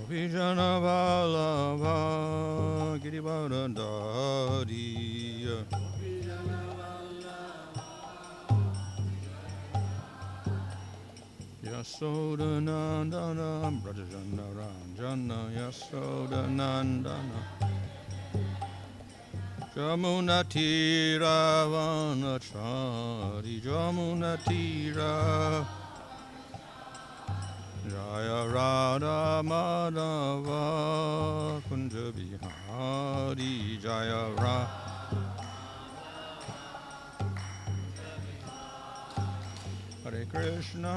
Vijana Vallabha Girivardhari Yasoda Nandana Brajana Ranjana Yasoda Nandana Jamuna Tira Vanachari Jamuna Tira Jaya Radha Madhava Kunja Bihari Jaya Radha Hare Krishna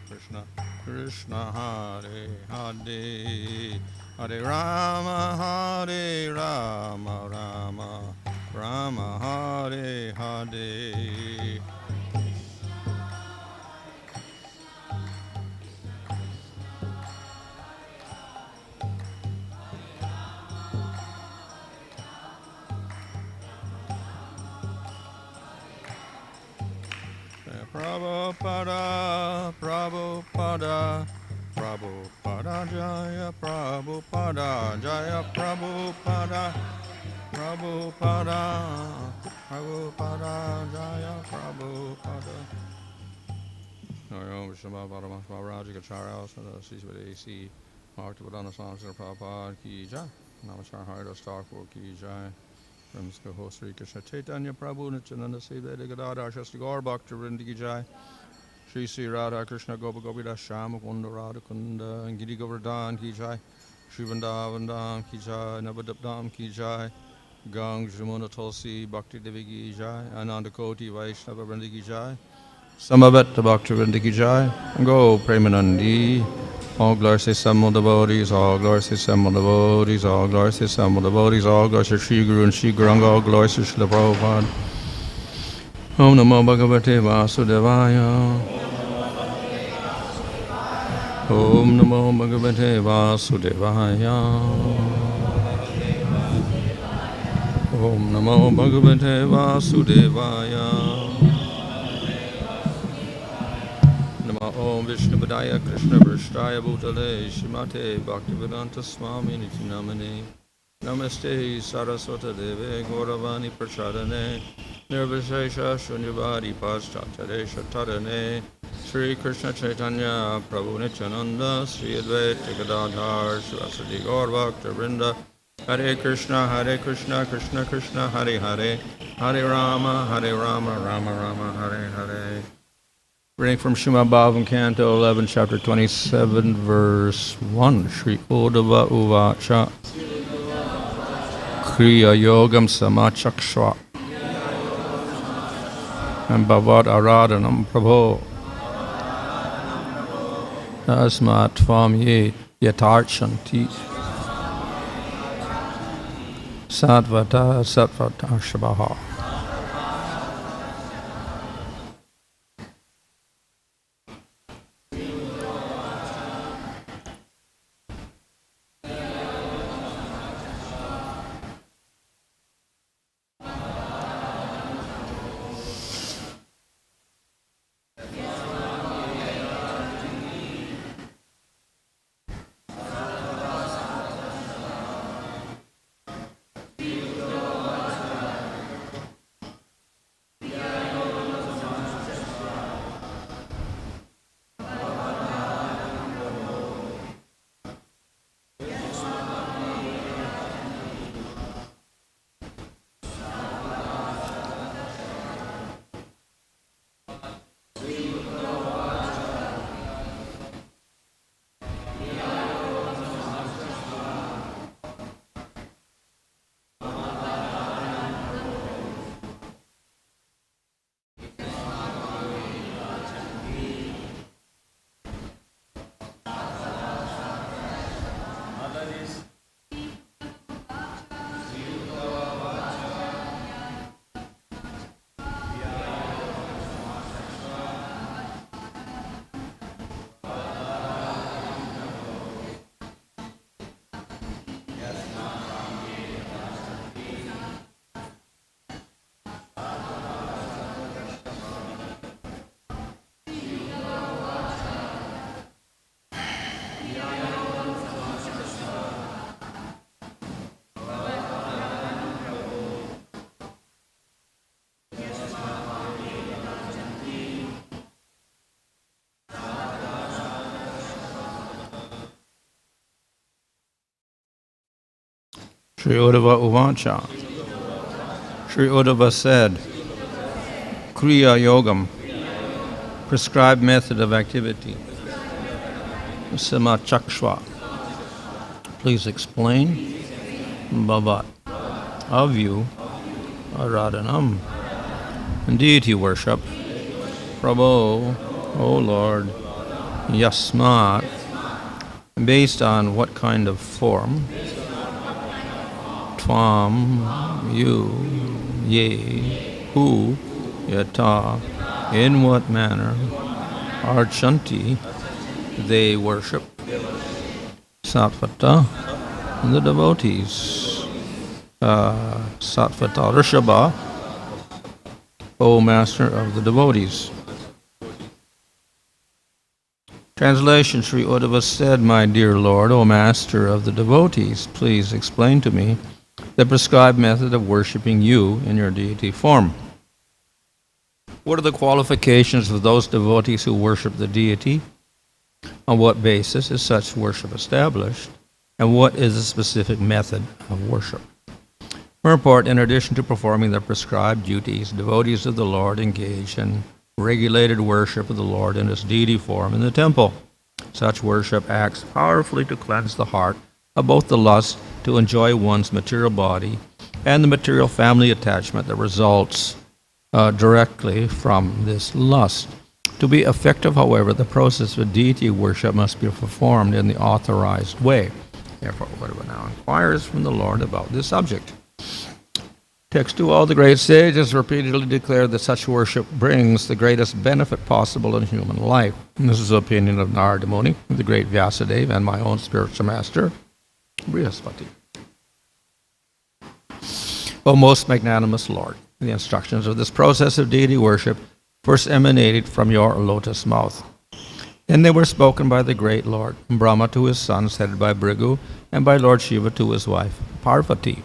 Krishna Krishna Hare Hare Hare Rama Rama Rama Hare Hare Prabhupada, Prabhupada, Prabhupada, Jaya Prabhupada, Jaya Prabhupada, Prabhupada, Prabhupada, Jaya Prabhupada. Om Shama Bhadama Rajika Charya Sada Sisvadesi Bhaktivinoda Swami Prabhupada Ki Jai Namachar Harida Starful Ki Jai From Skoho Sri Krishna Chaitanya Prabhu Nityananda Seveda Gadadhar Shastri Gaur Bhaktivinoda Ki Jai Shri Sri Radha Krishna Gopa Gopida Shama Kunda Radha Kunda and Giri Govardhan Ki Jai Shri Vrindavan Ki Jai Navadipdam Ki Jai Gang Jamuna Tulsi Bhakti Devi Ki Jai Ananda Koti Vaishnava Vrinda Ki Jai Samaveta Bhakti Vrinda Ki Jai Go Premanandi All glory to some devotees, all glory to some devotees, all glory to some devotees, all glory to Shri Guru and Shri Guranga, all glory to Śrīla Prabhupada. Om Namo Bhagavate Vasudevaya. Om Namo Bhagavate Vasudevaya. Om Namo Bhagavate Vasudevaya. Om Vishnu Padaya Krishna Vrashtaya Bhutale Shrimate Bhaktivedanta Swami Niti Namane Namaste Saraswata Deve Gauravani Prachadane Nirvishesha Shunyavadi Paschatadesha Tadane Sri Krishna Chaitanya Prabhu Nityananda Sri Advaita Gadadhar Shivasadi Gaur Bhakta Vrinda Hare Krishna Krishna Krishna Hare Hare Hare Rama Rama Rama Hare Hare. Reading from Srimad Bhagavatam, Canto 11, Chapter 27, Verse 1. Śrī Uddhava uvāca kriyā-yogaṁ samācakṣva and bhavad-ārādhanam prabho yasmāt tvām yathārcanti sātvatāḥ. Śrī Uddhava uvāca. Śrī Uddhava said, kriyā-yogam, prescribed method of activity. Samācakṣva. Please explain. Bhavat. Of you, ārādhanam. Deity worship. Prabho, O Lord, yasmāt. Based on what kind of form? Tvām, you, ye, who, yathā, in what manner, arcanti, they worship, sātvatāḥ, the devotees, sātvatāṛṣabha, O Master of the devotees. Translation. Śrī Uddhava said, my dear Lord, O Master of the devotees, please explain to me the prescribed method of worshipping you in your deity form. What are the qualifications of those devotees who worship the deity? On what basis is such worship established? And what is the specific method of worship? Report, in addition to performing their prescribed duties, devotees of the Lord engage in regulated worship of the Lord in his deity form in the temple. Such worship acts powerfully to cleanse the heart of both the lust to enjoy one's material body and the material family attachment that results directly from this lust. To be effective, however, the process of deity worship must be performed in the authorized way. Therefore, whatever now inquires from the Lord about this subject. Text 2. All the great sages repeatedly declare that such worship brings the greatest benefit possible in human life. And this is the opinion of Narada Muni, the great Vyasadeva, and my own spiritual master, Brihaspati. O most magnanimous Lord, the instructions of this process of deity worship first emanated from your lotus mouth. Then they were spoken by the great Lord Brahma to his sons, headed by Bhrigu, and by Lord Shiva to his wife, Parvati.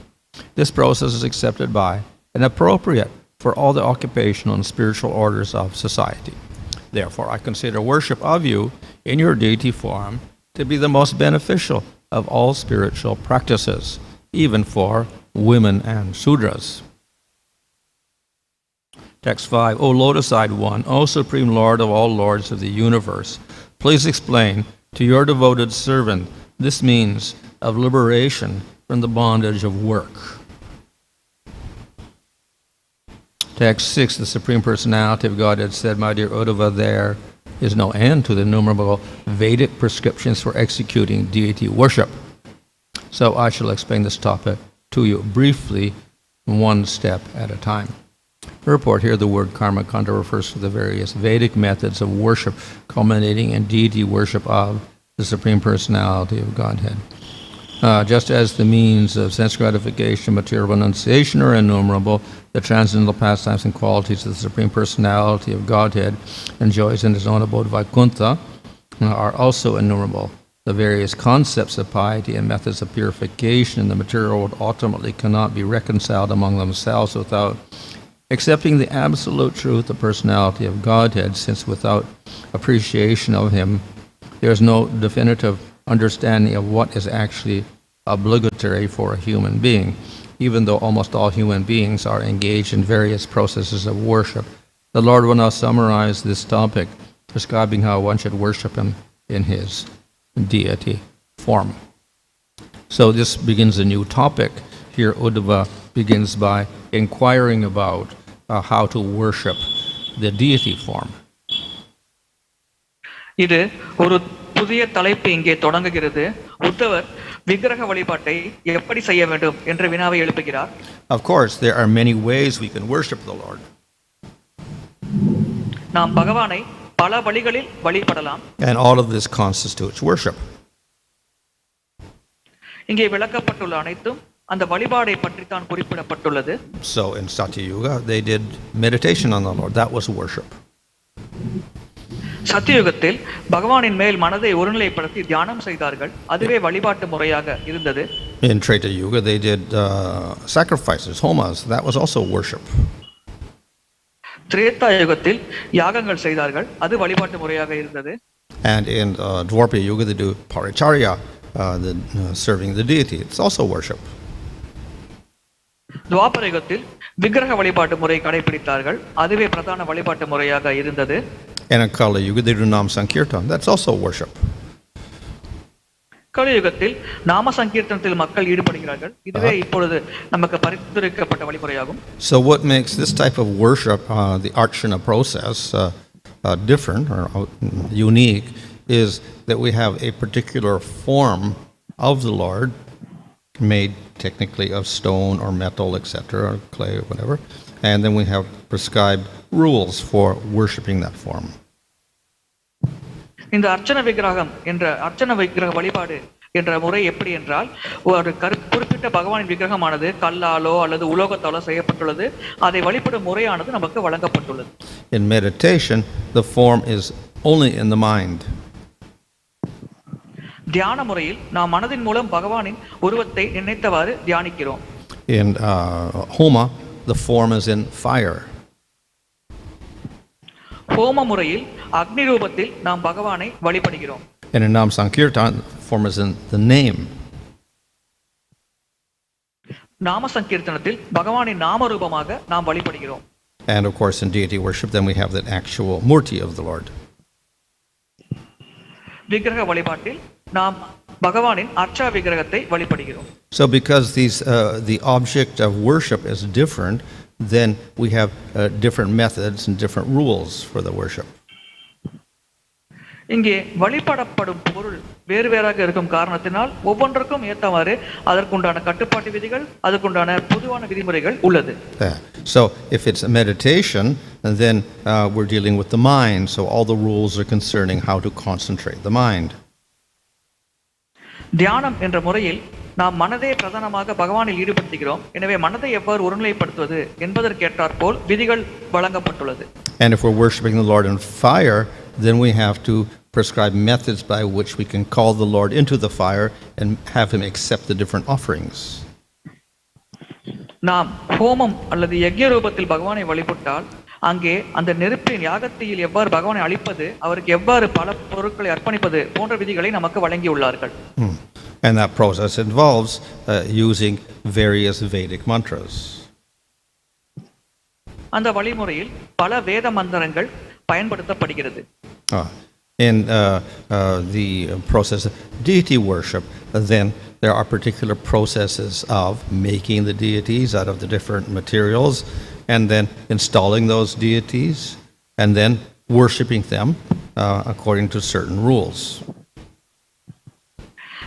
This process is accepted by and appropriate for all the occupational and spiritual orders of society. Therefore, I consider worship of you in your deity form to be the most beneficial of all spiritual practices, even for women and Sudras. Text 5. O Lotus-eyed One, O Supreme Lord of all lords of the universe, please explain to your devoted servant this means of liberation from the bondage of work. Text 6. The Supreme Personality of Godhead said, my dear Uddhava, there is no end to the innumerable Vedic prescriptions for executing deity worship. So I shall explain this topic to you briefly, one step at a time. Report here, the word karma kanda refers to the various Vedic methods of worship culminating in deity worship of the Supreme Personality of Godhead. Just as the means of sense gratification, material renunciation are innumerable, the transcendental pastimes and qualities of the Supreme Personality of Godhead enjoys in his own abode Vaikuntha are also innumerable. The various concepts of piety and methods of purification in the material world ultimately cannot be reconciled among themselves without accepting the absolute truth of personality of Godhead, since without appreciation of him, there is no definitive understanding of what is actually obligatory for a human being. Even though almost all human beings are engaged in various processes of worship, the Lord will now summarize this topic, prescribing how one should worship him in his deity form. So this begins a new topic. Here Uddhava begins by inquiring about how to worship the deity form. இது ஒரு புதிய தலைப்பு இங்கே தொடங்குகிறது. உத்தவர் விக்கிரக வழிபாட்டை எப்படி செய்ய வேண்டும் என்ற வினாவை எழுப்புகிறார். Of course, there are many ways we can worship the Lord. நாம் பகவானை பல வழிகளில் வழிபடலாம். And all of this constitutes worship. இங்கே விளக்கப்பட்டுள்ள அனைத்தும் அந்த வழிபாடை பற்றி தான் குறிப்பிடப்பட்டுள்ளது. So in Satya Yuga, they did meditation on the Lord. That was worship. சத்தியுகத்தில் பகவானின் மேல் மனதை ஒருநிலைப்படுத்தி தியானம் செய்தார்கள். அதுவே வழிபாட்டு முறையாக இருந்தது. In Treta Yuga, they did sacrifices, homas. That was also worship. Treta யுகத்தில் யாகங்கள் செய்தார்கள். அது வழிபாட்டு முறையாக இருந்தது. And in Dwapara Yuga, they do paricharya, serving the deity. It's also worship. துவாபர யுகத்தில் விக்கிரக வழிபாட்டு முறை கடைபிடித்தார்கள். அதுவே பிரதான வழிபாட்டு முறையாக இருந்தது. And in Kali Yuga, they do Nam Sankirtan. That's also worship. கலியுகத்தில் நாம சங்கீர்த்தனத்தில் மக்கள் ஈடுபடுகிறார்கள். இதுவே இப்பொழுது நமக்கு பரிந்துரைக்கப்பட்ட வழிமுறையாகும். So what makes this type of worship, the archana process, different or unique is that we have a particular form of the Lord made technically of stone or metal, etc., or clay or whatever, and then we have prescribed rules for worshiping that form. இந்த அர்ச்சன விக்கிரக வழிபாடு என்ற முறை எப்படி என்றால், ஒரு குறிப்பிட்ட பகவானின் விக்கிரகமானது கல்லாலோ அல்லது உலோகத்தாலோ செய்யப்பட்டுள்ளது. அதை வழிபடும் முறையானது நமக்கு வழங்கப்பட்டுள்ளது. In meditation, the form is only in the mind. தியான முறையில் நாம் மனதின் மூலம் பகவானின் உருவத்தை நினைத்தவாறு தியானிக்கிறோம். In homa, the form is in fire. ஹோம முறையில் அக்னி ரூபத்தில் நாம் பகவானை வழிபடுகிறோம். And in Nam Sankirtan, the form is in the name. நாம சங்கீர்த்தனத்தில் பகவானின் நாம ரூபமாக நாம் வழிபடுகிறோம். And of course, in deity worship, then we have that actual murti of the Lord. விக்கிரக வழிபாட்டில் நாம் பகவானின் அர்ச்சா விக்கிரகத்தை வழிபடுகிறோம். So because the object of worship is different, then we have different methods and different rules for the worship. இங்கே வழிபடப்படும் பொருள் வேறு வேறாக இருக்கும் காரணத்தினால் ஒவ்வொன்றுக்கும் ஏற்றவாறு அதற்குண்டான கட்டுப்பாட்டு விதிகள், அதற்குண்டான பொதுவான விதிமுறைகள் உள்ளது. So if it's a meditation, then we're dealing with the mind, so all the rules are concerning how to concentrate the mind. தியானம் என்ற முறையில் நாம் மனதை பிரதானமாக பகவானில் ஈடுபடுத்துகிறோம். எனவே மனதை எவ்வாறு ஒருநிலைப்படுத்துவது என்பதற்கேற்றாற்போல் விதிகள் வழங்கப்பட்டுள்ளது. And if we're worshiping the Lord in fire, then we have to prescribe methods by which we can call the Lord into the fire and have him accept the different offerings. நாம் ஹோமம் அல்லது யஜ்ஞ ரூபத்தில் பகவானை வழிபட்டால் அங்கே அந்த நெருப்பின் யாகத்தில் எவ்வாறு பகவானை அழிப்பது, அவருக்கு எவ்வாறு பல பொருட்களை அர்ப்பணிப்பது போன்ற விதிகளை நமக்கு வழங்கியுள்ளார்கள். And that process involves using various Vedic mantras. அந்த வழிமுறையில் பல வேத மந்திரங்கள் பயன்படுத்தப்படுகிறது. In the process of deity worship, then there are particular processes of making the deities out of the different materials, and then installing those deities, and then worshipping them according to certain rules.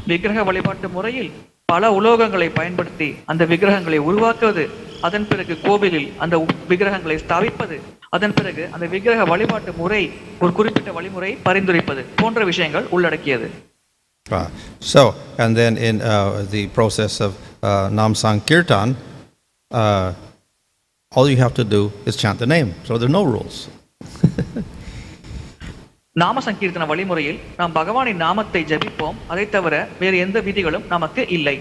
விக்கிரக வழிபாட்டு முறையில் பல உலோகங்களை பயன்படுத்தி அந்த விக்கிரகங்களை உருவாக்குவது, அதன் பிறகு கோவிலில் அந்த விக்கிரகங்களை ஸ்தாபிப்பது, அதன் பிறகு அந்த விக்கிரக வழிபாட்டு முறை ஒரு குறிப்பிட்ட வழிமுறை பரிந்துரைப்பது போன்ற விஷயங்கள் உள்ளடக்கியது. So, and then in the process of Nam Sankirtan, all you have to do is chant the name. So there are no rules. நாம சங்கீர்த்தன வழிமுறையில் நாம் பகவானின் நாமத்தை ஜபிப்போம். அதை தவிர வேறு எந்த விதிகளும் நமக்கு இல்லை.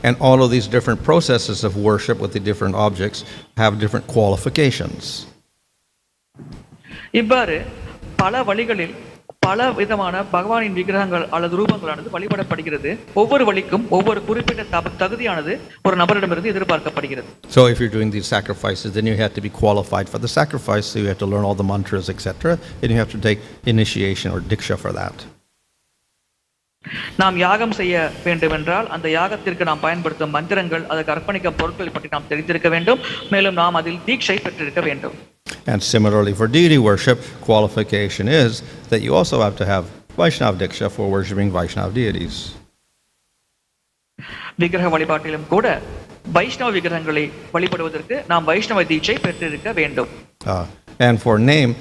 And all of these different processes of worship with the different objects have different qualifications. இவ்வாறு பல வழிகளில் பல விதமான பகவானின் விக்கிரகங்கள் அல்லது ரூபங்களானது வழிபடப்படுகிறது. ஒவ்வொரு வழிக்கும் ஒவ்வொரு குறிப்பிட்ட தகுதியானது ஒரு நபரிடமிருந்து எதிர்பார்க்கப்படுகிறது. So if you're doing these sacrifices, then you have to be qualified for the sacrifice. So you have to learn all the mantras, etc., and you have to take initiation or diksha for that. நாம் யாகம் செய்ய வேண்டும் என்றால் அந்த யாகத்திற்கு நாம் பயன்படுத்தும் மந்திரங்கள், அதற்கு அர்ப்பணிக்கும் பொருட்களை பற்றி நாம் தெரிந்திருக்க வேண்டும். மேலும் நாம் அதில் தீட்சை பெற்றிருக்க வேண்டும். And similarly for deity worship, qualification is that you also have to have Vaishnava diksha for worshipping Vaishnava deities. விக்கிரக வழிபாட்டிலும் கூட வைஷ்ணவ விக்கிரகங்களை வழிபடுவதற்கு நாம் வைஷ்ணவ தீட்சை பெற்றிருக்க வேண்டும். And for name,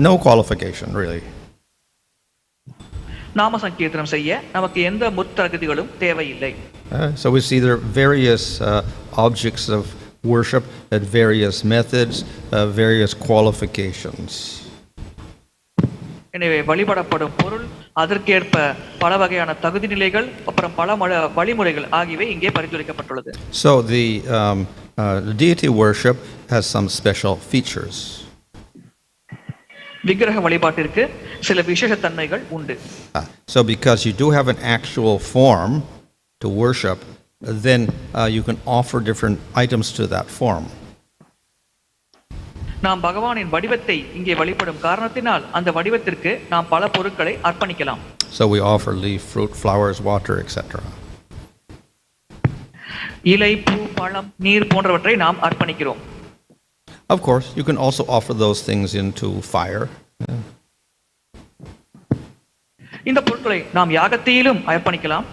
no qualification really. நாம சங்கீர்த்தனம் செய்ய நமக்கு எந்த முத்தகுதிகளும் தேவையில்லை. So we see there are various objects of worship at various methods, various qualifications. எனவே வழிபடப்படும் பொருள், அதற்கேற்ப பல வகையான தகுதி நிலைகள், அப்புறம் பல வழிமுறைகள் ஆகியவை இங்கே பரிந்துரைக்கப்பட்டுள்ளது. So the deity worship has some special features. விக்கிரக வழிபாட்டிற்கு சில விசேஷ தன்மைகள் உண்டு. So because you do have an actual form to worship, then you can offer different items to that form. நாம் பகவானின் வடிவத்தை இங்கே வழிபடும் காரணத்தினால் அந்த வடிவத்திற்கு நாம் பல பொருட்களை அர்ப்பணிக்கலாம். So we offer leaf, fruit, flowers, water, etc. இலை, பூ, பழம், நீர் போன்றவற்றை நாம் அர்ப்பணிக்கிறோம். Of course, you can also offer those things into fire. இந்த பொருட்களை நாம் யாகத்திலும் அர்ப்பணிக்கலாம்.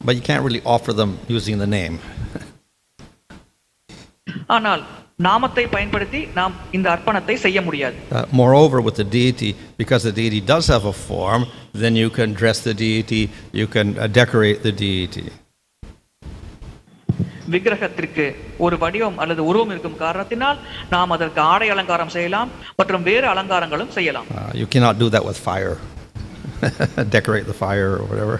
But you can't really offer them using the name. ஆனால் நாமத்தை பயன்படுத்தி நாம் இந்த அர்ப்பணத்தை செய்ய முடியாது. Moreover, with the deity, because the deity does have a form, then you can dress the deity, you can decorate the deity. விக்கிரகத்திற்கு ஒரு வடிவம் அல்லது உருவம் இருக்கும் காரணத்தினால் நாம் அதற்கு ஆடை அலங்காரம் செய்யலாம் மற்றும் வேறு அலங்காரங்களும் செய்யலாம். You cannot do that with fire. Decorate the fire or whatever.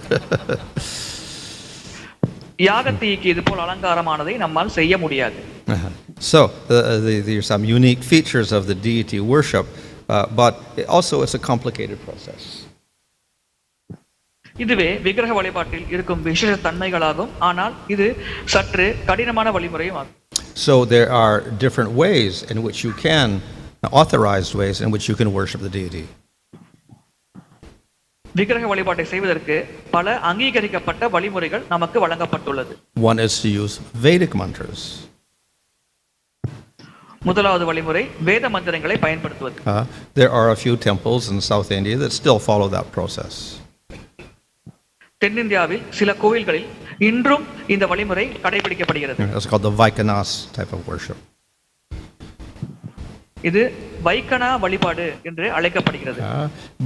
யாகத்தீக்கு இது போல் அலங்காரமானதை நம்மால் செய்ய முடியாது. So there are some unique features of the deity worship, but also it's a complicated process. இதுவே விக்கிரக வழிபாட்டில் இருக்கும் விசேஷ தன்மைகளாகும், ஆனால் இது சற்று கடினமான வழிமுறையும் ஆகும். So there are different ways in which you can, authorized ways in which you can worship the deity. விக்கிரக வழிபாட்டை செய்வதற்கு பல அங்கீகரிக்கப்பட்ட வழிமுறைகள் நமக்கு வழங்கப்பட்டுள்ளது. One is to use Vedic mantras. முதலாவது வழிமுறை வேத மந்திரங்களை பயன்படுத்துவது. There are a few temples in South India that still follow that process. தென்னிந்தியாவில் சில கோவில்களில் இன்றும் இந்த வழிமுறை கடைபிடிக்கப்படுகிறது. It's called the Vaikanas type of worship. இது வைக்கனா வழிபாடு என்று அழைக்கப்படுகிறது.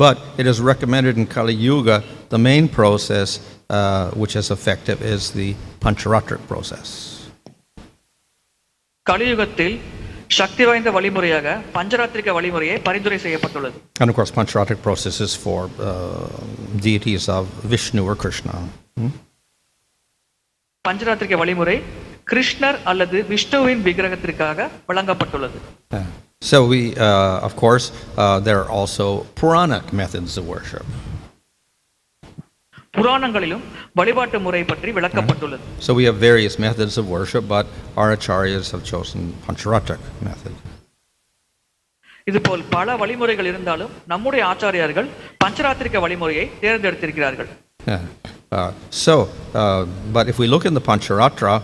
But it is recommended in Kali Yuga, the main process which is effective is the Pancharatric process. கலியுகத்தில் சக்தி வாய்ந்த வழிமுறையாக பஞ்சராத்திரிக வழிமுறையை பரிந்துரை செய்யப்பட்டுள்ளது. And of course Pancharatric process is for deities of Vishnu or Krishna. பஞ்சராத்திரிக வழிமுறை கிருஷ்ணர் அல்லது விஷ்ணுவின் விக்கிரகத்திற்காக வழங்கப்பட்டுள்ளது. So we of course there are also Puranic methods of worship. புராணங்களிலும் வழிபாட்டு முறை பற்றி விளக்கப்பட்டுள்ளது. So we have various methods of worship, but our acharyas have chosen Pancharatric method. இதுபோல் பல வழிமுறைகள் இருந்தாலும் நம்முடைய ஆச்சாரியார்கள் பஞ்சராத்திரிக வழிமுறையை தேர்ந்தெடுத்திருக்கிறார்கள். But if we look in the Pancharatra,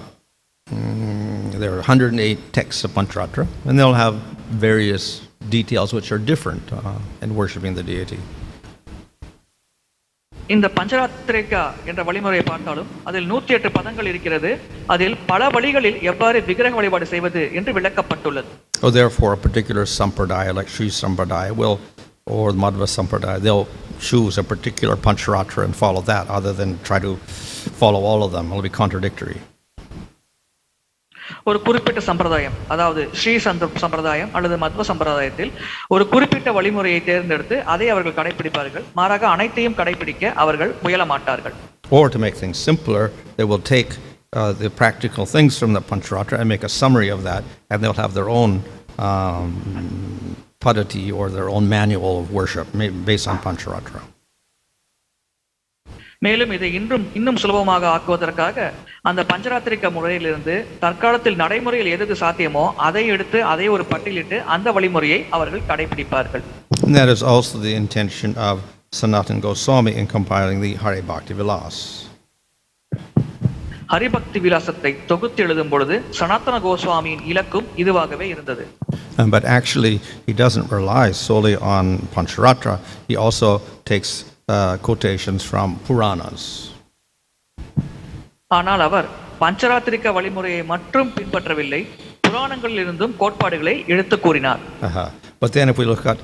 there are 108 texts of Pancharatra, and they'll have various details which are different in worshiping the deity. இந்த பஞ்சராத்திரிகா என்ற வழிமுறையை பார்த்தாலும் அதில் 108 பதங்கள் இருக்கிறது. அதில் பல வழிகளில் எவ்வாறு விக்கிரக வழிபாடு செய்வது என்று விளக்கப்பட்டுள்ளது. So therefore a particular sampradaya like Śrī Sampradaya will, or Madhva Sampradaya, they'll choose a particular Pancharatra and follow that other than try to follow all of them. It will be contradictory. ஒரு குறிப்பிட்ட சம்பிரதாயம், அதாவது ஸ்ரீ சம்பிரதாயம் அல்லது மத்வ சம்பிரதாயத்தில் ஒரு குறிப்பிட்ட வழிமுறையை தேர்ந்தெடுத்து அதை அவர்கள் கடைபிடிப்பார்கள். மாறாக அனைத்தையும் கடைபிடிக்க அவர்கள் முயல மாட்டார்கள். Or to make things simpler, they will take the practical things from the Pancharatra and make a summary of that, and they'll have their own padati or their own manual of worship based on Pancharatra. மேலும் இதை இன்னும் சுலபமாக ஆக்குவதற்காக அந்த பஞ்சராத்திரிக முறையிலிருந்து தற்காலத்தில் நடைமுறையில் எது சாத்தியமோ அதை எடுத்து அதை ஒரு பட்டியலிட்டு அந்த வழிமுறையை அவர்கள் கடைபிடிப்பார்கள். And that is also the intention of Sanatana Goswami in compiling the Hari Bhakti Vilas. Haribhakti விலாசத்தை தொகுத்து எழுதும் பொழுது சனாதன கோஸ்வாமியின் இலக்கும் இதுவாகவே இருந்தது. But actually he doesn't rely solely on Pancharatra. He also takes quotations from Puranas. ஆனால் அவர் பஞ்சராத்திரிக வழிமுறையை மட்டும் பின்பற்றவில்லை, புராணங்களில் இருந்தும் கோட்பாடுகளை எடுத்து கூறினார். But then if we look at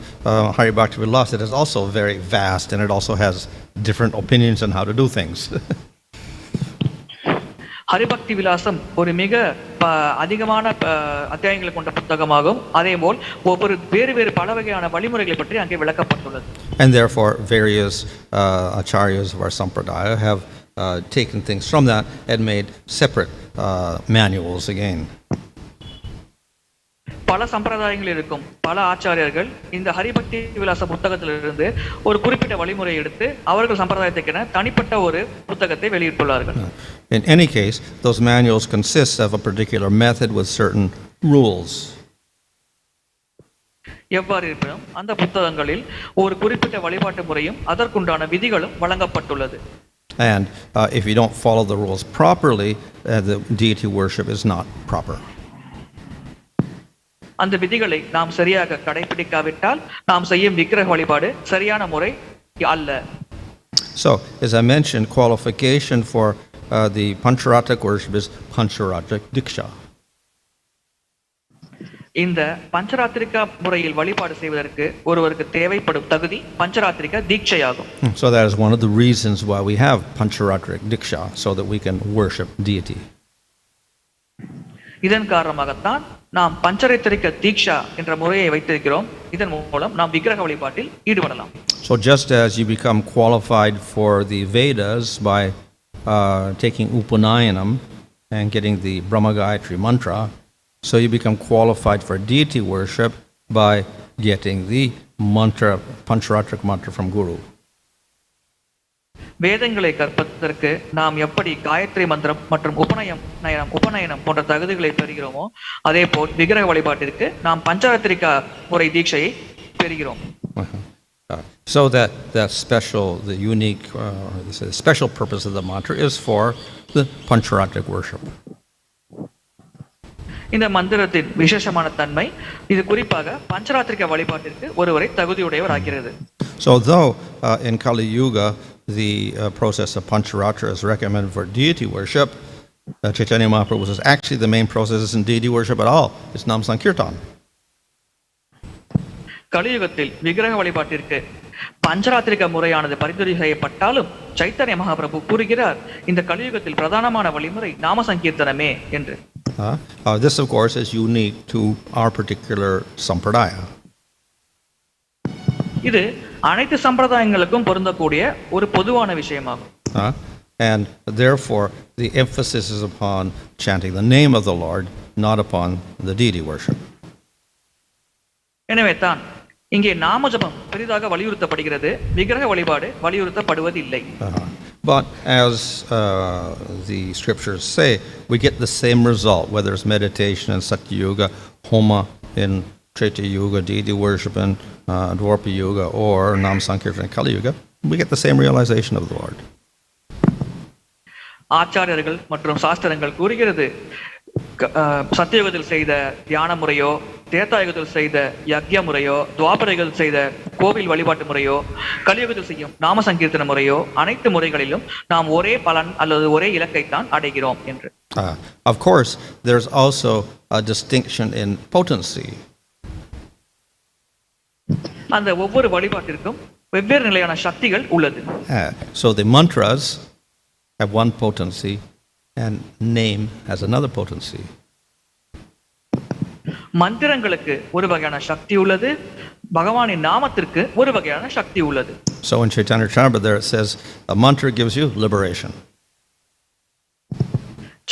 Hari Bhakti Vilas, it is also very vast and it also has different opinions on how to do things. Haribhakti விலாசம் ஒரு மிக அதிகமான அத்தியாயங்களை கொண்ட புத்தகமாகும். அதேபோல் ஒவ்வொரு வேறு பல வகையான வழிமுறைகளை பற்றி அங்கே விளக்கப்பட்டுள்ளது. And therefore various acharyas of our sampradaya have taken things from that and made separate manuals again. பல சம்பிரதாயங்கள் இருக்கும். பல ஆச்சாரியர்கள் இந்த ஹரிபக்தி விலாச புத்தகத்திலிருந்து ஒரு குறிப்பிட்ட வழிமுறையை எடுத்து அவர்கள் சம்பிரதாயத்துக்கென தனிப்பட்ட ஒரு புத்தகத்தை வெளியிட்டுள்ளார்கள். In any case, those manuals consist of a particular method with certain rules. எவ்வாறு இருப்பினும் அந்த புத்தகங்களில் ஒரு குறிப்பிட்ட வழிபாட்டு முறையும் அதற்குண்டான விதிகளும் வழங்கப்பட்டுள்ளது. And if you don't follow the rules properly, the deity worship is not proper. அந்த விதிகளை நாம் சரியாக கடைபிடிக்காவிட்டால் நாம் செய்யும் விக்கிரக வழிபாடு சரியான முறை அல்ல. So, as I mentioned, qualification for the pancharatric worship is pancharatric diksha. இந்த பஞ்சராத்திரிகா முறையில் வழிபாடு செய்வதற்கு ஒருவருக்கு தேவைப்படும் தகுதி பஞ்சராத்திரிகா தீட்சையாகும். So that is one of the reasons why we have pancharatric diksha, so that we can worship deity. இதன் காரணமாகத்தான் நாம் பஞ்சராத்திரிக தீட்சா என்ற முறையை வைத்திருக்கிறோம். இதன் மூலம் நாம் விக்கிரக வழிபாட்டில் ஈடுபடலாம். So just as you become qualified for the Vedas by taking Upanayanam and getting the Brahma Gayatri mantra, so you become qualified for deity worship by getting the mantra, pancharatric mantra from Guru. வேதங்களை கற்பதற்கு நாம் எப்படி காயத்ரி மந்திரம் மற்றும் உபநயனம் போன்ற தகுதிகளை பெறுகிறோமோ அதே போல் விக்கிரக வழிபாட்டிற்கு நாம் பஞ்சராத்திரிகா முறை தீட்சையை பெறுகிறோம். So the unique, the special purpose of the mantra is for the pancharatric worship. இந்த மந்திரத்தின் விசேஷமான தன்மை இது குறிப்பாக பஞ்சராத்திரிக வழிபாட்டிற்கு ஒருவரை தகுதியுடையவர் ஆகிறது. So though in Kali Yuga the process of pancharatra is recommended for deity worship, Chaitanya Mahaprabhu says actually the main process isn't deity worship at all, it's Nam Sankirtan. கலியுகத்தில் விக்கிரக வழிபாட்டிற்கு பஞ்சராத்திரிக முறையானது பரிந்துரை செய்யப்பட்டாலும் சைத்தன்ய மகாபிரபு கூறுகிறார் இந்த கலியுகத்தில் பிரதானமான வழிமுறை நாம சங்கீர்த்தனமே என்று. This of course is unique to our particular sampradaya. இது அனைத்து சம்பிரதாயங்களுக்கும் பொருந்தக்கூடிய ஒரு பொதுவான விஷயமாகும். And therefore the emphasis is upon chanting the name of the Lord, not upon the deity worship. எனவே தான் இங்கே நாம ஜபம் பெரிதாக வலியுறுத்தப்படுகிறது, விக்கிரக வழிபாடு வலியுறுத்தப்படுவதில்லை. But as the scriptures say, we get the same result, whether it's meditation in Satya Yuga, Homa in Treta Yuga, deity worship in Dwarpa Yuga, or Nam Sankirtan in Kali Yuga, we get the same realization of the Lord. ஆச்சாரியர்கள் மற்றும் சாஸ்திரங்கள் கூறுகிறது சத்தியுகத்தில் செய்த தியான முறையோ, தேத்தாயுகத்தில் செய்த யக்ஞ முறையோ, துவாபரயுகத்தில் செய்த கோவில் வழிபாட்டு முறையோ, கலியுகத்தில் செய்யும் நாம சங்கீர்த்தன முறையோ, அனைத்து முறைகளிலும் நாம் ஒரே பலன் அல்லது ஒரே இலக்கைத்தான் அடைகிறோம் என்று. Of course, there's also a distinction in potency. அந்த ஒவ்வொரு வழிபாட்டிற்கும் வெவ்வேறு நிலையான சக்திகள் உள்ளது. So the mantras have one potency and name has another potency. மந்திரங்களுக்கு ஒரு வகையான சக்தி உள்ளது, பகவானின் நாமத்திற்கு ஒரு வகையான சக்தி உள்ளது. So in Chaitanya-ṛṣabha there it says a mantra gives you liberation.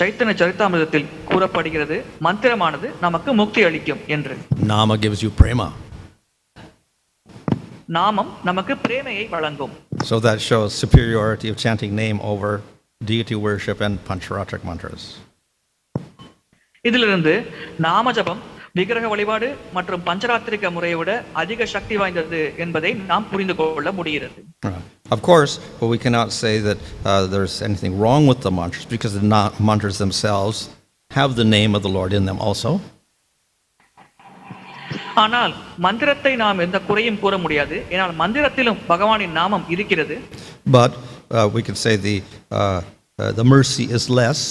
Chaitanya சரிதாமிர்தத்தில் கூறப்படுகிறது மந்திரமானது நமக்கு முக்தி அளிக்கும் என்று. Nama gives you prema. நாமம் நமக்கு பிரேமையை வழங்கும். So that shows superiority of chanting name over deity worship and pancharatric mantras. இதிலிருந்து நாம ஜபம் விக்கிரக வழிபாடு மற்றும் பஞ்சராத்திரிக முறையை விட அதிக சக்தி வாய்ந்தது என்பதை நாம் புரிந்து கொள்ள முடிகிறது. Of course, but we cannot say that there's anything wrong with the mantras because the mantras themselves have the name of the Lord in them also. ஆனால் மந்திரத்தை நாம் எந்த குறையும் கூற முடியாது, ஏனால் மந்திரத்திலும் பகவானின் நாமம் இருக்கிறது. But we could say the mercy is less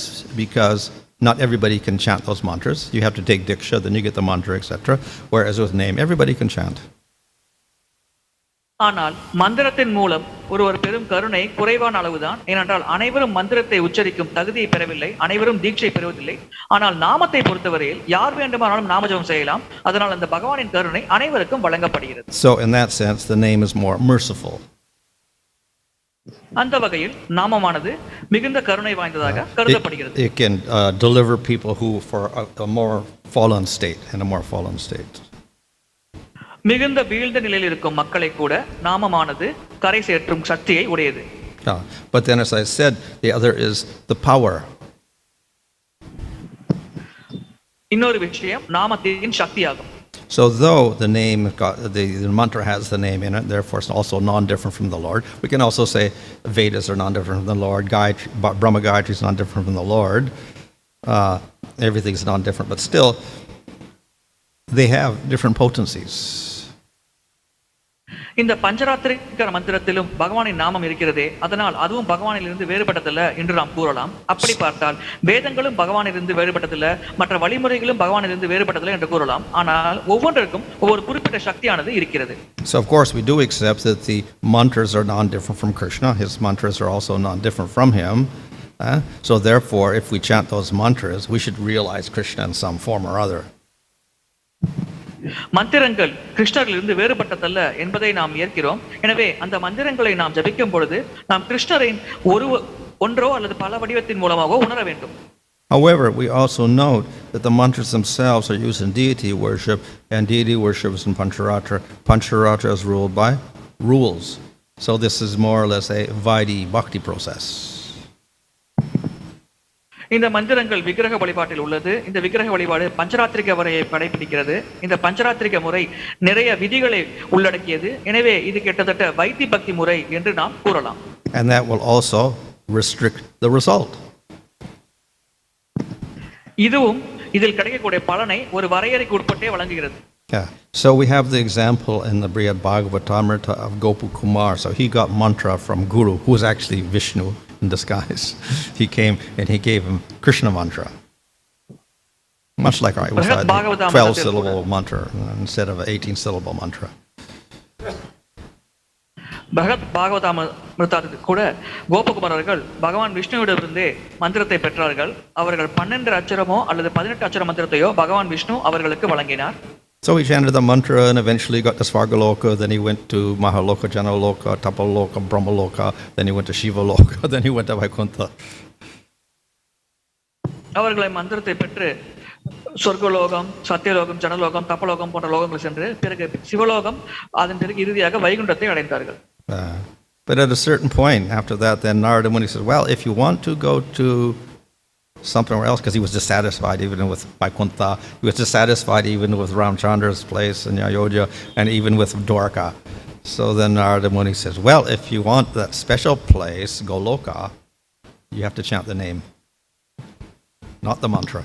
because not everybody can chant those mantras. You have to take diksha, then you get the mantra, etc. Whereas with name, everybody can chant. ஆனால் மந்திரத்தின் மூலம் ஒருவர் பெரும் கருணை குறைவான அளவுதான். ஏனென்றால் அனைவரும் மந்திரத்தை உச்சரிக்கும் தகுதியை பெறவில்லை, அனைவரும் தீட்சை பெறுவதில்லை. ஆனால் நாமத்தை பொறுத்தவரையில் யார் வேண்டுமானாலும் நாமஜபம் செய்யலாம். அதனால் அந்த பகவானின் கருணை அனைவருக்கும் வழங்கப்படுகிறது. So in that sense, the name is more merciful. அந்த வகையில் நாமமானது மிகுந்த கருணை வாய்ந்ததாக கருதப்படுகிறது. It can deliver people who for a more fallen state, in a more fallen state. மிகுந்த வீழ்ந்த நிலையில் இருக்கும் மக்களை கூட நாமமானது கரை சேர்க்கும் சக்தியை உடையது. But then, as I said, the other is the power. இன்னொரு விஷயம் நாமத்தின் சக்தியாகும். So though the name, the mantra has the name in it, therefore it's also non-different from the Lord. We can also say Vedas are non-different from the Lord, Brahma Gayatri is non-different from the Lord. Everything's non-different, but still they have different potencies. இந்த பஞ்சராத்திரிக மந்திரத்திலும் பகவானின் நாமம் இருக்கிறதே, அதனால் அதுவும் பகவானிலிருந்து வேறுபட்டதில்லை என்று நாம் கூறலாம். அப்படி பார்த்தால் வேதங்களும் பகவானிலிருந்து வேறுபட்டதில்லை, மற்ற வழிமுறைகளும் பகவானிலிருந்து வேறுபட்டதில்லை என்று கூறலாம். ஆனால் ஒவ்வொன்றிற்கும் ஒவ்வொரு குறிப்பிட்ட சக்தியானது இருக்கிறது. So of course we do accept that the mantras are non-different from Krishna. His mantras are also non-different from him. So therefore, if we chant those mantras, we should realize Krishna in some form or other. மந்திரங்கள் கிருஷ்ணரிலிருந்து வேறுபட்டதல்ல என்பதை நாம் ஏற்கிறோம். எனவே அந்த மந்திரங்களை நாம் ஜபிக்கும் பொழுது நாம் கிருஷ்ணரின் ஒன்றோ அல்லது பல வடிவத்தின் மூலமாக உணர வேண்டும். However, we also note that the mantras themselves are used in deity worship, and deity worship is in Pancharatra. Pancharatra is ruled by rules. So this is more or less a Vaidhi bhakti process. இந்த மந்திரங்கள் விக்கிரக வழிபாட்டில் உள்ளது. இந்த விக்கிரக வழிபாடு பஞ்சராத்திரிக முறையை கடைபிடிக்கிறது. இந்த பஞ்சராத்திரிக முறை நிறைய விதிகளை உள்ளடக்கியது. எனவே இது கிட்டத்தட்ட வைத்தி பக்தி முறை என்று நாம் கூறலாம். And that will also restrict the result. இதுவும் இதில் கிடைக்கக்கூடிய பலனை ஒரு வரையறைக்கு உட்பட்டே வழங்குகிறது. Yeah. So we have the example in the bhavad-ārādhanaṁ of Gopakumar. So he got mantra from Guru, who was actually Vishnu in disguise. He came and he gave him Krishna mantra. Much like it was a 12-syllable mantra instead of an 18-syllable mantra. பகவத்-ārādhanaṁ கூட கோபகுமார் அவர்கள் பகவான் விஷ்ணுவிடமிருந்தே மந்திரத்தை பெற்றார்கள். அவர்கள் 12 அட்சரமோ அல்லது 18 அட்சர மந்திரத்தையோ பகவான் விஷ்ணு அவர்களுக்கு வழங்கினார். So he chanted the mantra and eventually got to Svargaloka, then he went to Mahaloka, Janaloka, Tapaloka, Brahmaloka, then he went to Shivaloka, then he went to Vaikuntha. அவர்களை மந்திரத்தை பெற்று சொர்க்கலோகம், சத்தியலோகம், ஜனலோகம், தப்பலோகம் போன்ற லோகங்கள் சென்று பிறகு சிவலோகம், அதன் பிறகு இறுதியாக வைகுண்டத்தை அடைந்தார்கள். But at a certain point after that, then Narada Muni says, well, if you want to go to something else, because he was dissatisfied even with Vaikuntha, he was dissatisfied even with Ramchandra's place in Ayodhya, and even with Dwarka. So then Narada Muni says, well, if you want that special place, Goloka, you have to chant the name, not the mantra.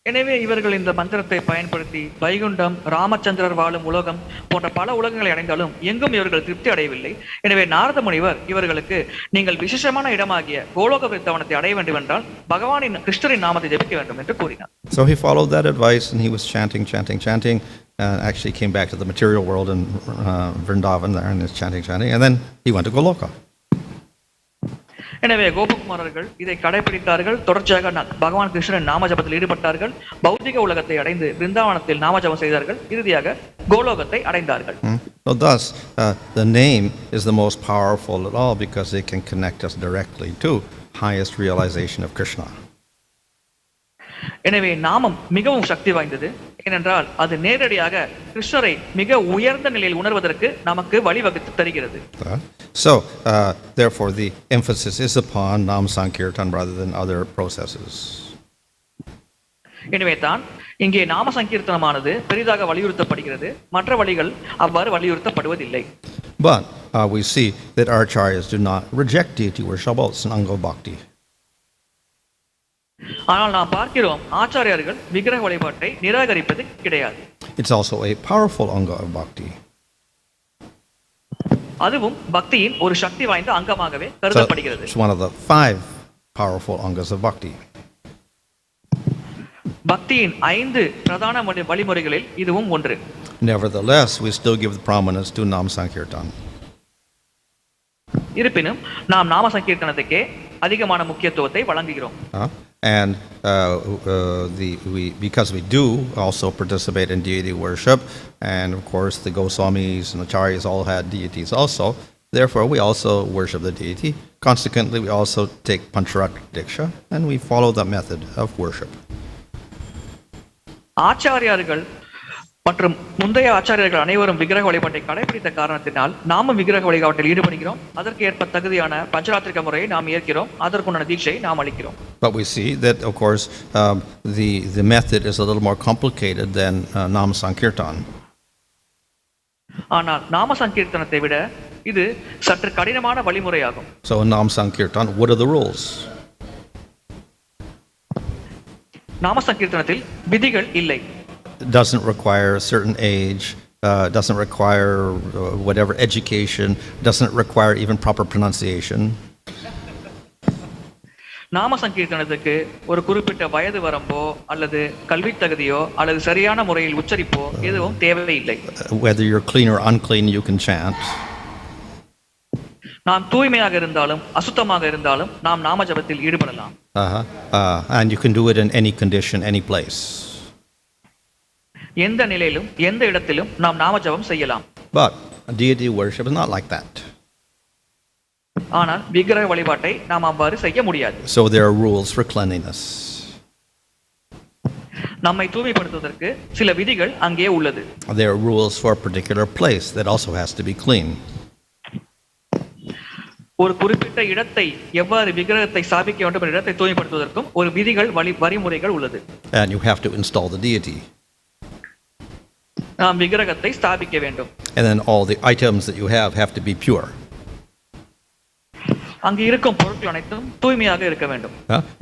எனவே இவர்கள் இந்த மந்திரத்தை பயன்படுத்தி வைகுண்டம், ராமச்சந்திரர் வாழும் உலகம் போன்ற பல உலகங்களை அடைந்தாலும் எங்கும் இவர்கள் திருப்தி அடையவில்லை. எனவே நாரத முனிவர் இவர்களுக்கு நீங்கள் விசேஷமான இடமாகிய கோலோக விருத்தாவனத்தை அடைய வேண்டும் என்றால் பகவானின் கிருஷ்ணரின் நாமத்தை ஜபிக்க வேண்டும் என்று கூறினார். So he followed that advice and he was chanting, and actually came back to the material world in Vrindavan there and is chanting, and then he went to Goloka. எனவே கோபகுமாரர்கள் இதை கடைபிடித்தார்கள். தொடர்ச்சியாக பகவான் கிருஷ்ணன் நாம ஜபத்தில் ஈடுபட்டார்கள். பௌதிக உலகத்தை அடைந்து பிருந்தாவனத்தில் நாம ஜபம் செய்தார்கள். இறுதியாக கோலோகத்தை அடைந்தார்கள். So thus, the name is the most powerful at all because it can connect us directly to highest realization of Krishna. எனவே நாமம் மிகவும் சக்தி வாய்ந்தது. ஏனென்றால் அது நேரடியாக கிருஷ்ணரை மிக உயர்ந்த நிலையில் உணர்வதற்கு நமக்கு வழிவகுத்து தருகிறது. So, therefore, the emphasis is upon Nam Sankirtan rather than other processes. எனவே தான் இங்கே நாம சங்கீர்த்தனமானது பெரிதாக வலியுறுத்தப்படுகிறது. மற்ற வழிகள் அவ்வாறு வலியுறுத்தப்படுவதில்லை. But we see that acharyas do not reject deity worship, it's an anga bhakti. ஆனால் நாம் பார்க்கிறோம் ஆச்சாரியர்கள் விக்கிரக வழிபாட்டை நிராகரிப்பது கிடையாது. It's also a powerful anga of bhakti. அதுவும் பக்தியின் ஒரு சக்தி வாய்ந்த அங்கமாகவே கருதப்படுகிறது. It's one of the 5 powerful angas of bhakti. பக்தியின் 5 பிரதான வழிமுறைகளில் இதுவும் ஒன்று. Nevertheless, we still give the prominence to Nam Sankirtan. இருப்பினும் நாம் நாம சங்கீர்த்தனத்துக்கே அதிகமான முக்கியத்துவத்தை வழங்குகிறோம். And because we do also participate in deity worship, and of course the Goswamis and Acharyas all had deities also, Therefore, we also worship the deity. Consequently, we also take Pancharatra Diksha, and we follow the method of worship. ஆச்சாரியார்கள் மற்றும் முந்தைய ஆச்சாரியர்கள் அனைவரும் விக்கிரக வழிபாட்டை கடைபிடித்த காரணத்தினால் நாமும் விக்கிரக வழிபாட்டில் ஈடுபடுகிறோம். அதற்கு ஏற்ப தகுதியான பஞ்சராத்திரிக முறையை நாம் ஏற்கிறோம். அதற்குண்டான தீட்சையை நாம் அளிக்கிறோம். But we see that, of course, the method is a little more complicated than Nam Sankirtan. ஆனால் நாம சங்கீர்த்தனத்தை விட இது சற்று கடினமான வழிமுறையாகும். So in Nam Sankirtan, what are the rules? நாம சங்கீர்த்தனத்தில் விதிகள் இல்லை. It doesn't require a certain age, doesn't require whatever education, doesn't require even proper pronunciation. நாம சங்கீர்த்தனத்துக்கு ஒரு குறிப்பிட்ட வயது வரம்போ அல்லது கல்வி தகுதியோ அல்லது சரியான முறையில் உச்சரிப்போ எதுவும் தேவையில்லை. Whether you're clean or unclean, you can chant. நாம் தூய்மையாக இருந்தாலும் அசுத்தமாக இருந்தாலும் நாம் நாம ஜபத்தில் ஈடுபடலாம். And you can do it in any condition, any place. எந்த நிலையிலும் எந்த இடத்திலும் நாம் நாம ஜபம் செய்யலாம். But deity worship is not like that. ஆனால் விக்கிரக வழிபாட்டை நாம் அவ்வாறு செய்ய முடியாது. So there are rules for cleanliness. நம்மை தூய்மைப்படுத்துவதற்கு சில விதிகள் அங்கே உள்ளது. There are rules for a particular place that also has to be clean. ஒரு குறிப்பிட்ட இடத்தை எவ்வாறு விக்கிரகத்தை ஸ்தாபிக்க வேண்டும் என்ற இடத்தை தூய்மைப்படுத்துவதற்கும் ஒரு விதிகள் வழிமுறைகள் உள்ளது. And you have to install the deity. நாம் விக்கிரகத்தை ஸ்தாபிக்க வேண்டும். And then all the items that you have to be pure. அங்கே இருக்கும் பொருட்கள் அனைத்தும் தூய்மையாக இருக்க வேண்டும்.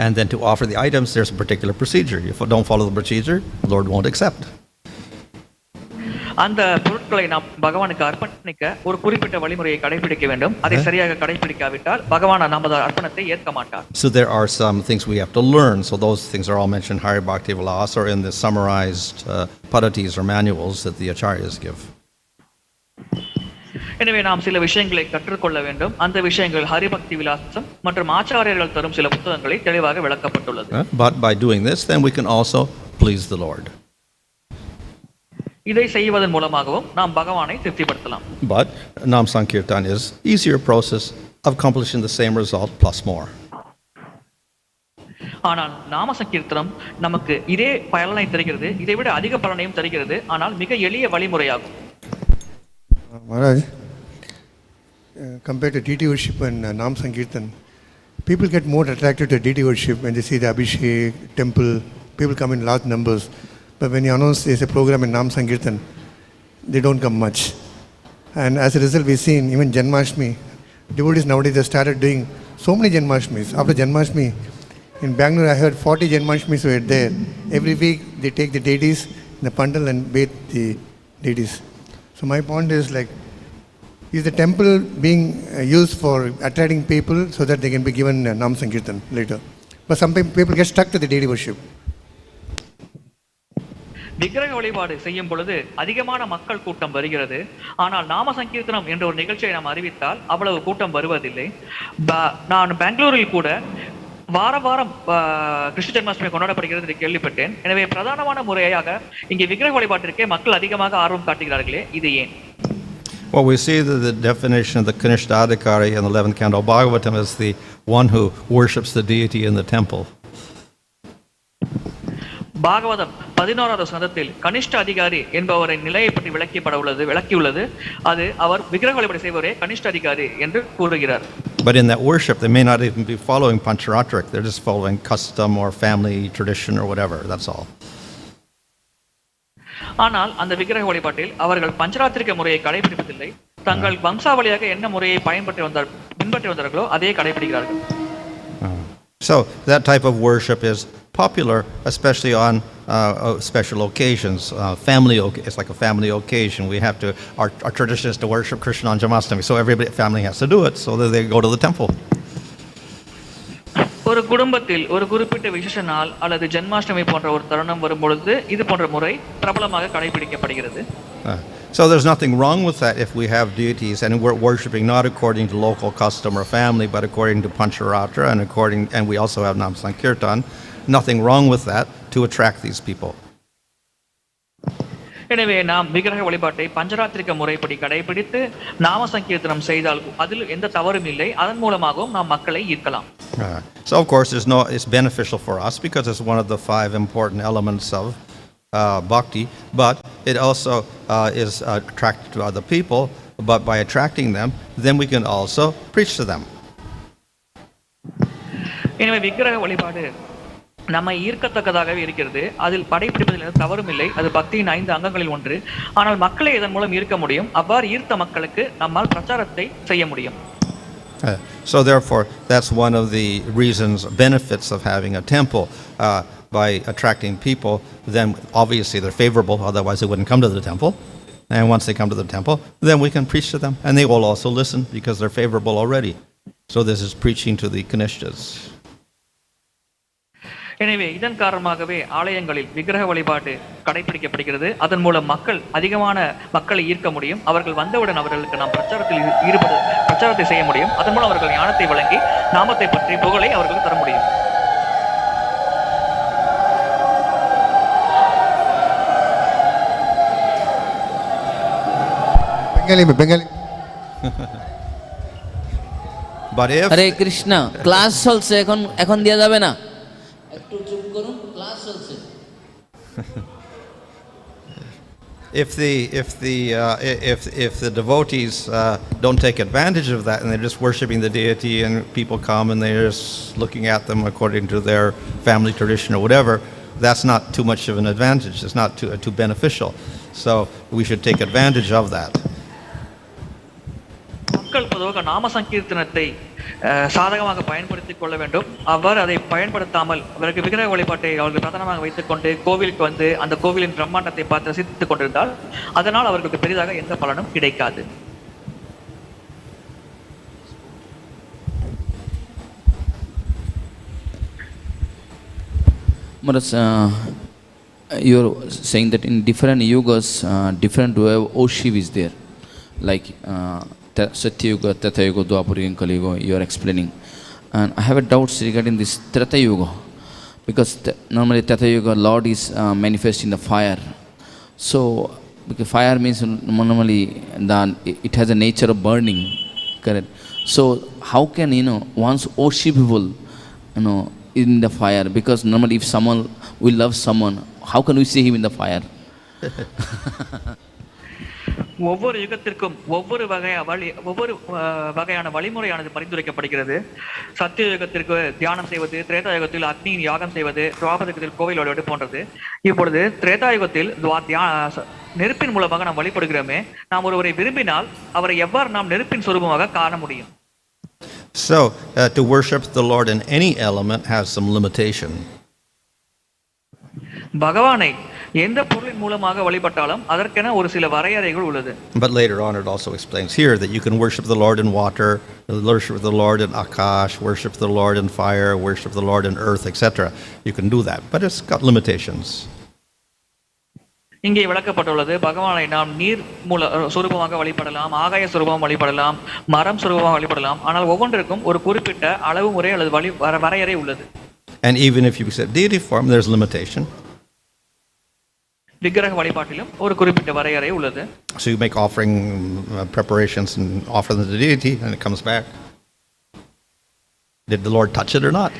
And then to offer the items, there's a particular procedure. If you don't follow the procedure, the Lord won't accept. அந்த பொருட்களை நாம் பகவானுக்கு அர்ப்பணிக்க ஒரு குறிப்பிட்ட வழிமுறையை கடைபிடிக்க வேண்டும். அதை சரியாக கடைபிடிக்காவிட்டால் பகவான் நமது அர்ப்பணத்தை ஏற்க மாட்டார். So there are some things we have to learn. So those things are all mentioned in Hari Bhakti Vilas or in the summarized padhatis or manuals that the acharyas give. எனவே நாம் சில விஷயங்களை கற்றுக்கொள்ள வேண்டும். அந்த விஷயங்கள் ஹரிபக்தி விலாசம் மற்றும் ஆச்சாரியர்கள் தரும் சில புத்தகங்களை தெளிவாக விளக்கப்பட்டுள்ளது. But by doing this, then we can also please the Lord. இதை செய்வதன் மூலமாகவும் நாம் பகவானை திருப்திப்படுத்தலாம். But Nam Sankirtan is easier process of accomplishing the same result plus more. ஆனால் நாம சங்கீர்த்தனம் நமக்கு இதே பலனை தருகிறது, இதை விட அதிக பலனையும் தருகிறது. ஆனால் மிக எளிய வழிமுறையாகும். Maharaj, compared to deity worship and Nam Sankirtan, people get more attracted to deity worship when they see the Abhishek, temple, people come in large numbers. But when you announce there's a program in Nam Sankirtan, they don't come much. And as a result, we've seen even Janmashtami, devotees nowadays have started doing so many Janmashtamis. After Janmashtami, in Bangalore I heard 40 Janmashtamis were there. Every week they take the deities in the pandal and bathe the deities. So my point is like, is the temple being used for attracting people so that they can be given Nam Sankirtan later? But some people get stuck to the deity worship. விக்கிரக வழிபாடு செய்யும் பொழுது அதிகமான மக்கள் கூட்டம் வருகிறது. ஆனால் நாம சங்கீர்த்தனம் என்ற ஒரு நிகழ்ச்சியை நாம் அறிவித்தால் அவ்வளவு கூட்டம் வருவதில்லை. நான் பெங்களூரில் கூட வாரம் கிருஷ்ண ஜென்மாஷ்டமி கொண்டாடப்படுகிறது என்று கேள்விப்பட்டேன். எனவே பிரதானமான முறையாக இங்கே விக்கிரக வழிபாட்டிற்கே மக்கள் அதிகமாக ஆர்வம் காட்டுகிறார்களே, இது ஏன்? Well, we see that the definition of the Kanishthadhikari in the 11th canto Bhagavatam is the one who worships the deity in the temple. Bhagavatam 11வது ஸ்கந்தத்தில் கனிஷ்ட அதிகாரி என்பவரின் நிலையை பற்றி விளக்கியுள்ளது. அது அவர் விக்கிரக வழிபாடு செய்வரே கனிஷ்ட அதிகாரி என்று கூறுகிறார். But in that worship, they may not even be following Pancharatric. They're just following custom or family tradition or whatever. That's all. ஆனால் அந்த விக்கிரக வழிபாட்டில் அவர்கள் பஞ்சராத்திரிக முறையை கடைபிடிப்பதில்லை. தங்கள் வம்சாவளியாக என்ன முறையை பின்பற்றி வந்தார்களோ அதே கடைபிடிக்கிறார்கள். So that type of worship is popular, especially on special occasions. It's like a family occasion. We have to. Our tradition is to worship Krishna on Janmashtami, so every family has to do it, so that they go to the temple. ஒரு குடும்பத்தில் ஒரு குறிப்பிட்ட விசேஷ நாள் அல்லது ஜென்மாஷ்டமி போன்ற ஒரு தருணம் வரும்பொழுது இது போன்ற முறை பிரபலமாக கடைபிடிக்கப்படுகிறது. So there's nothing wrong with that if we have deities and we're worshiping not according to local custom or family, but according to Pancharatra and we also have Nam Sankirtan. Nothing wrong with that to attract these people. எனவே நாம் விக்கிரக வழிபாட்டை பஞ்சராத்திரிக முறைப்படி கடைபிடித்து நாம சங்கீர்த்தனம் செய்தால் அதில் எந்த தவறும் இல்லை. அதன் மூலமாகவும் நாம் மக்களை ஈர்க்கலாம். So of course it's beneficial for us because it's one of the 5 important elements of bhakti, but it also is attractive to other people. But by attracting them, then we can also preach to them. எனவே விக்கிரக வழிபாடு நம்மை ஈர்க்கத்தக்கதாகவே இருக்கிறது. அதில் படைப்பிடிப்பதில் தவறும் இல்லை. அது பக்தியின் 5 அங்கங்களில் ஒன்று. ஆனால் மக்களை இதன் மூலம் ஈர்க்க முடியும். அவ்வாறு ஈர்த்த மக்களுக்கு நம்மால் பிரச்சாரத்தை செய்ய முடியும். So therefore, that's one of the reasons, benefits of having a temple. By attracting people, then obviously they're favorable, otherwise they wouldn't come to the temple. And once they come to the temple, then we can preach to them. And they will also listen because they're favorable already. So this is preaching to the Kanishtas. எனவே இதன் காரணமாகவே ஆலயங்களில் விக்கிரக வழிபாடு கடைபிடிக்கப்படுகிறது. அதன் மூலம் அதிகமான மக்களை ஈர்க்க முடியும். அவர்கள் வந்தவுடன் அவர்களுக்கு நாம் பிரச்சாரத்தை செய்ய முடியும். அதன் மூலம் அவர்கள் ஞானத்தை வழங்கி நாமத்தை பற்றி புகழை அவர்களுக்கு தர முடியும். Bengali. But if Hare Krishna, class চলছে এখন দেয়া যাবে না, একটু চুপ করুন, ক্লাস চলছে. If the devotees don't take advantage of that and they're just worshiping the deity and people come and they're just looking at them according to their family tradition or whatever, that's not too much of an advantage. It's not too beneficial. So we should take advantage of that. மக்கள் பொதுவாக நாம சங்கீர்த்தனத்தை சாதகமாக பயன்படுத்திக் கொள்ள வேண்டும். அவ்வாறு அதை பயன்படுத்தாமல் அவருக்கு விக்கிரக வழிபாட்டை அவர்கள் பிரதானமாக வைத்துக் கொண்டு கோவிலுக்கு வந்து அந்த கோவிலின் பிரம்மாண்டத்தை பார்த்து ரசித்துக் கொண்டிருந்தால் அதனால் அவர்களுக்கு பெரிதாக எந்த பலனும் கிடைக்காது. You're saying that in different yugas, different way of worship is there, like Satya Yuga, Treta Yuga, Dwapara Yuga, Kali Yuga. You are explaining, and I have a doubt regarding this Treta Yuga, because normally Treta Yuga Lord is manifest in the fire. So, because fire means normally it has a nature of burning, correct? So, how can one's worshipable, in the fire? Because normally if someone we love someone, how can we see him in the fire? ஒவ்வொரு யுகத்திற்கும் ஒவ்வொரு வகையான வழிமுறையானது பரிந்துரைக்கப்படுகிறது. சத்திய யுகத்திற்கு தியானம் செய்வது, திரேதா யுகத்தில் அக்னியின் யாகம் செய்வது, துவாபர யுகத்தில் கோவில் வழிபாடு போன்றது. இப்பொழுது திரேதா யுகத்தில் நெருப்பின் மூலமாக நாம் வழிபடுகிறோமே, நாம் ஒருவரை விரும்பினால் அவரை எவ்வாறு நாம் நெருப்பின் சொரூபமாக காண முடியும்? So to worship the Lord in any element has some limitation. பகவானை எந்த பொருளின் மூலமாக வழிபட்டாலும் அதற்கென ஒரு சில வரையறைகள் உள்ளது. But later on it also explains here that you can worship the Lord in water, worship the Lord in akash, worship the Lord in fire, worship the Lord in earth, etc. You can do that, but it's got limitations. இங்கே விளக்கப்பட்டுள்ளது, பகவானை நாம் நீர் சொரூபமாக வழிபடலாம், ஆகாய சொரூபமாக வழிபடலாம், மரம் சொரூபமாக வழிபடலாம். ஆனால் ஒவ்வொன்றிற்கும் ஒரு குறிப்பிட்ட அளவு முறை அல்லது வரையறை உள்ளது. And even if you set deity form, there's limitation. விக்கிரக வழிபாட்டிலும் ஒரு குறிப்பிட்ட வரையறை உள்ளது. So you make offering preparations and offer them to the deity and it comes back. Did the Lord touch it or not?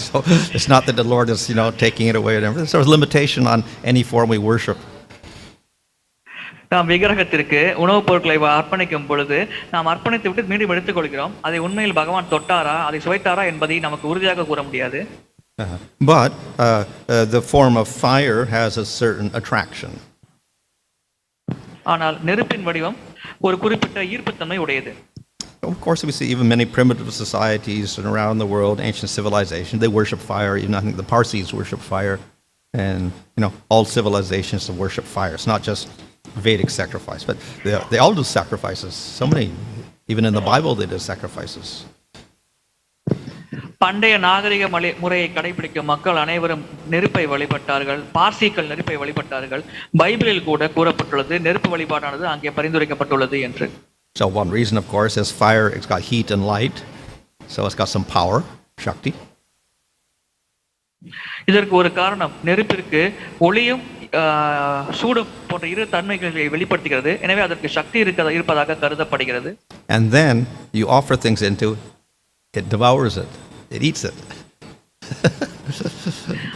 So it's not that the Lord is, taking it away or whatever. There's a limitation on any form we worship. நாம் விக்கிரகத்திற்கு உணவுப் பொருட்களை அர்ப்பணிக்கும் பொழுது நாம் அர்ப்பணித்து விட்டு மீண்டும் எடுத்துக் கொள்கிறோம். அதை உண்மையில் பகவான் தொட்டாரா, அதை சுவைத்தாரா என்பதை நமக்கு உறுதியாக கூற முடியாது. But the form of fire has a certain attraction. ஆனால் நெருப்பின் வடிவம் ஒரு குறிப்பிட்ட ஈர்ப்புத்தன்மை உடையது. Of course, we see even many primitive societies around the world, ancient civilization, they worship fire. Even I think the Parsis worship fire, and all civilizations worship fire. It's not just Vedic sacrifice, but they all do sacrifices. So many, even in the Bible, they did sacrifices. பண்டைய நாகரிக முறையை கடைபிடிக்கும் மக்கள் அனைவரும் நெருப்பை வழிபட்டார்கள். பார்சிகள் நெருப்பை வழிபட்டார்கள். பைபிளில் கூட கூறப்பட்டுள்ளது நெருப்பு வழிபாடானது அங்கே பரிந்துரைக்கப்பட்டுள்ளது என்று. So one reason, of course, is fire. It's got heat and light, so it's got some power, shakti. இதற்கு ஒரு காரணம் நெருப்பிற்கு ஒளியும் சூடு போன்ற இரு தன்மைகளை வெளிப்படுத்துகிறது. எனவே அதற்கு சக்தி இருப்பதாக கருதப்படுகிறது. And then you offer things into it, devours it, it eats it.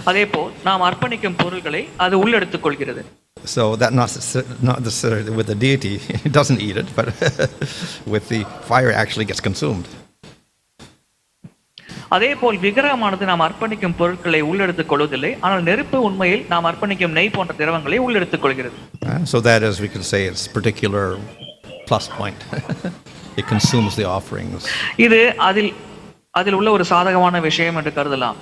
அதேபோல் நாம் அர்ப்பணிக்கும் பொருட்களை அது உள்ளெடுத்துக் கொள்கிறது. So that not necessarily with the deity, it doesn't eat it, but with the fire it actually gets consumed. அதேபோல் விக்கிரகமானது நாம் அர்ப்பணிக்கும் பொருட்களை உள்ளெடுத்துக் கொள்வதில்லை, ஆனால் நெருப்பு உண்மையில் நாம் அர்ப்பணிக்கும் நெய் போன்ற திரவங்களை உள்ளெடுத்துக் கொள்கிறது. So that is, we could say, it's particular plus point. It consumes the offerings. இது அதில் உள்ள ஒரு சாதகமான விஷயம் என்று கருதலாம்.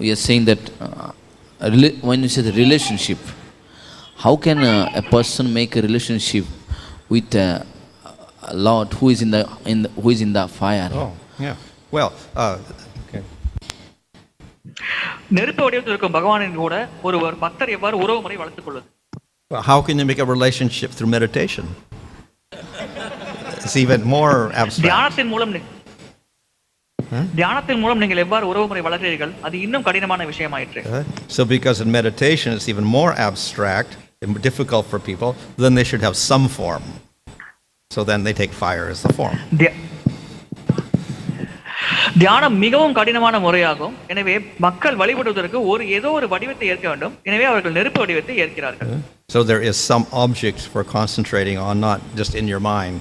We are saying that when you say the relationship, how can a person make a relationship with a Lord who is in the fire? Oh, yeah. Well, okay. நெருப்பு வடிவத்தில் இருக்கும் பகவானின் கூட ஒரு பக்தர் எவ்வாறு உறவு முறை வளர்த்துக் கொள்வது? Well, how can you make a relationship through meditation? It's even more abstract. தியானத்தின் மூலம் நீங்கள் எவ்வாறு உறவு முறை வளர்க்கிறீர்கள்? அது இன்னும் கடினமான விஷயமாயிற்று. So because in meditation it's even more abstract and difficult for people, then they should have some form. So then they take fire as the form. தியானம் மிகவும் கடினமான முறையாகும். எனவே மக்கள் வழிபடுவதற்கு ஏதோ ஒரு வடிவத்தை ஏற்க வேண்டும். எனவே அவர்கள் நெருப்பு வடிவத்தை ஏற்கிறார்கள். So there is some object for concentrating on, not just in your mind.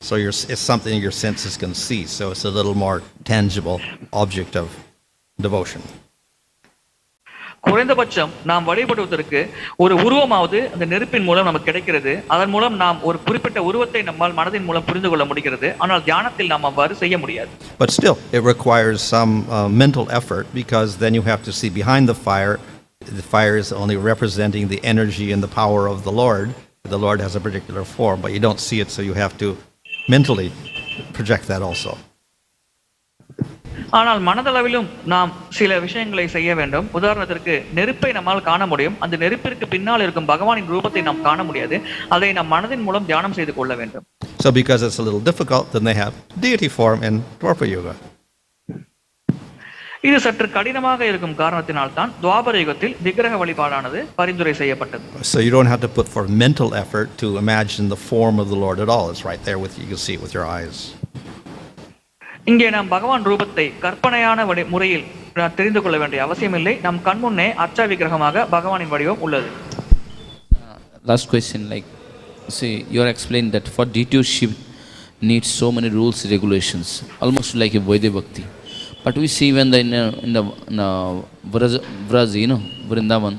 So it's something your senses can see. So it's a little more tangible object of devotion. குறைந்தபட்சம் நாம் வழிபடுவதற்கு ஒரு உருவமாவது அந்த நெருப்பின் மூலம் நமக்கு கிடைக்கிறது. அதன் மூலம் நாம் ஒரு குறிப்பிட்ட உருவத்தை நம்மால் மனதின் மூலம் புரிந்து கொள்ள முடிகிறது. ஆனால் தியானத்தில் நாம் அவ்வாறு செய்ய முடியாது. But still, it requires some mental effort, because then you have to see behind the fire. The fire is only representing the energy and the power of the Lord. The Lord has a particular form, but you don't see it, so you have to mentally project that also. ஆனால் மனதளவிலும் நாம் சில விஷயங்களை செய்ய வேண்டும். உதாரணத்திற்கு நெருப்பை நம்மால் காண முடியும், அந்த நெருப்பிற்கு பின்னால் இருக்கும் பகவானின் ரூபத்தை நாம் காண முடியாது. அதை நம் மனதின் மூலம் தியானம் செய்து கொள்ள வேண்டும். So because it's a little difficult, then they have deity form in Dwapara Yuga. இது சற்று கடினமாக இருக்கும் காரணத்தினால் தான் துவாபர யுகத்தில் விக்கிரக வழிபாடானது பரிந்துரை செய்யப்பட்டது. So you don't have to put for mental effort to imagine the form of the Lord at all. It's right there with you. You can see it with your eyes. இங்கே நாம் பகவான் ரூபத்தை கற்பனையான முறையில் தெரிந்து கொள்ள வேண்டிய அவசியமில்லை. நம் கண் முன்னே அர்ச்சா விக்கிரகமாக பகவானின் வடிவம் உள்ளது. Last question, like, see, you are explaining that for deityship needs so many rules, regulations, almost like a Vaidya Bhakti. But we see when in the Vraj, Vrindavan,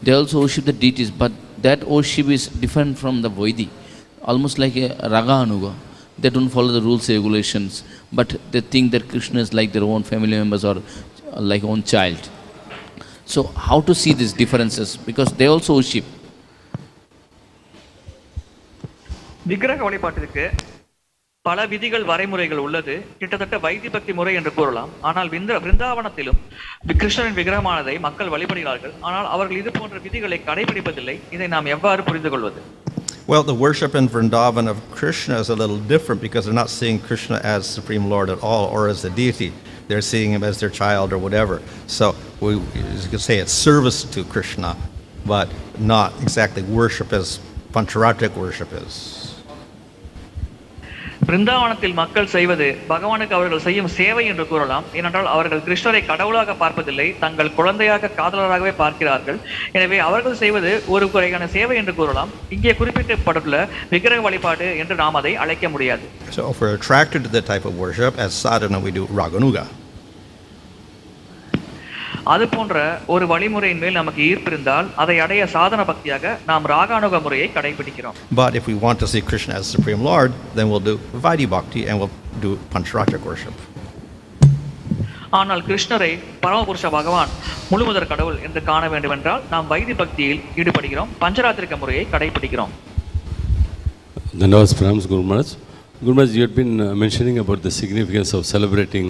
they also worship the deities, but that worship is different from the Vaidya, almost like a Raga Anuga. They don't follow the rules, regulations, but they think that Krishna is like their own family members or like own child. So how to see these differences? Because they also worship. விக்கிரக வழிபாட்டிற்கு பல விதிகள் வரைமுறைகள் உள்ளது. கிட்டத்தட்ட வைத்திய பக்தி முறை என்று கூறலாம். ஆனால் விருந்தாவனத்திலும் கிருஷ்ணரின் விக்கிரகமானதை மக்கள் வழிபடுகிறார்கள். ஆனால் அவர்கள் இது போன்ற விதிகளை கடைபிடிப்பதில்லை. இதை நாம் எவ்வாறு புரிந்து கொள்வது? Well, the worship in Vrindavan of Krishna is a little different, because they're not seeing Krishna as Supreme Lord at all, or as a deity. They're seeing him as their child or whatever. So you could say it's service to Krishna, but not exactly worship as Pancharatric worship is. பிருந்தாவனத்தில் மக்கள் செய்வது பகவானுக்கு அவர்கள் செய்யும் சேவை என்று கூறலாம். ஏனென்றால் அவர்கள் கிருஷ்ணரை கடவுளாக பார்ப்பதில்லை, தங்கள் குழந்தையாக காதலராகவே பார்க்கிறார்கள். எனவே அவர்கள் செய்வது ஒரு குறையான சேவை என்று கூறலாம். இங்கே குறிப்பிட்டப்பட்டுள்ள விக்கிரக வழிபாடு என்று நாம் அதை அழைக்க முடியாது. So if we're attracted to that type of worship, as sadhana we do raganuga. அது போன்ற ஒரு வழிமுறையின் மேல் நமக்கு ஈர்ப்பு இருந்தால் அதை அடைய சாதன பக்தியாக நாம் ராகானுக முறையை கடைபிடிக்கிறோம். But if we want to see Krishna as Supreme Lord, then we'll do Vaidya Bhakti and we'll do Pancharatric worship. ஆனால் கிருஷ்ணரை பரமபுருஷ பகவான் முழுமுதற் கடவுள் என்று காண வேண்டும் என்றால் நாம் வைத்திய பக்தியில் ஈடுபடுகிறோம், பஞ்சராத்திரிக முறையை கடைபிடிக்கிறோம். Dhanavad Pranams Guru Maharaj. Guru Maharaj, you had been mentioning about the significance of celebrating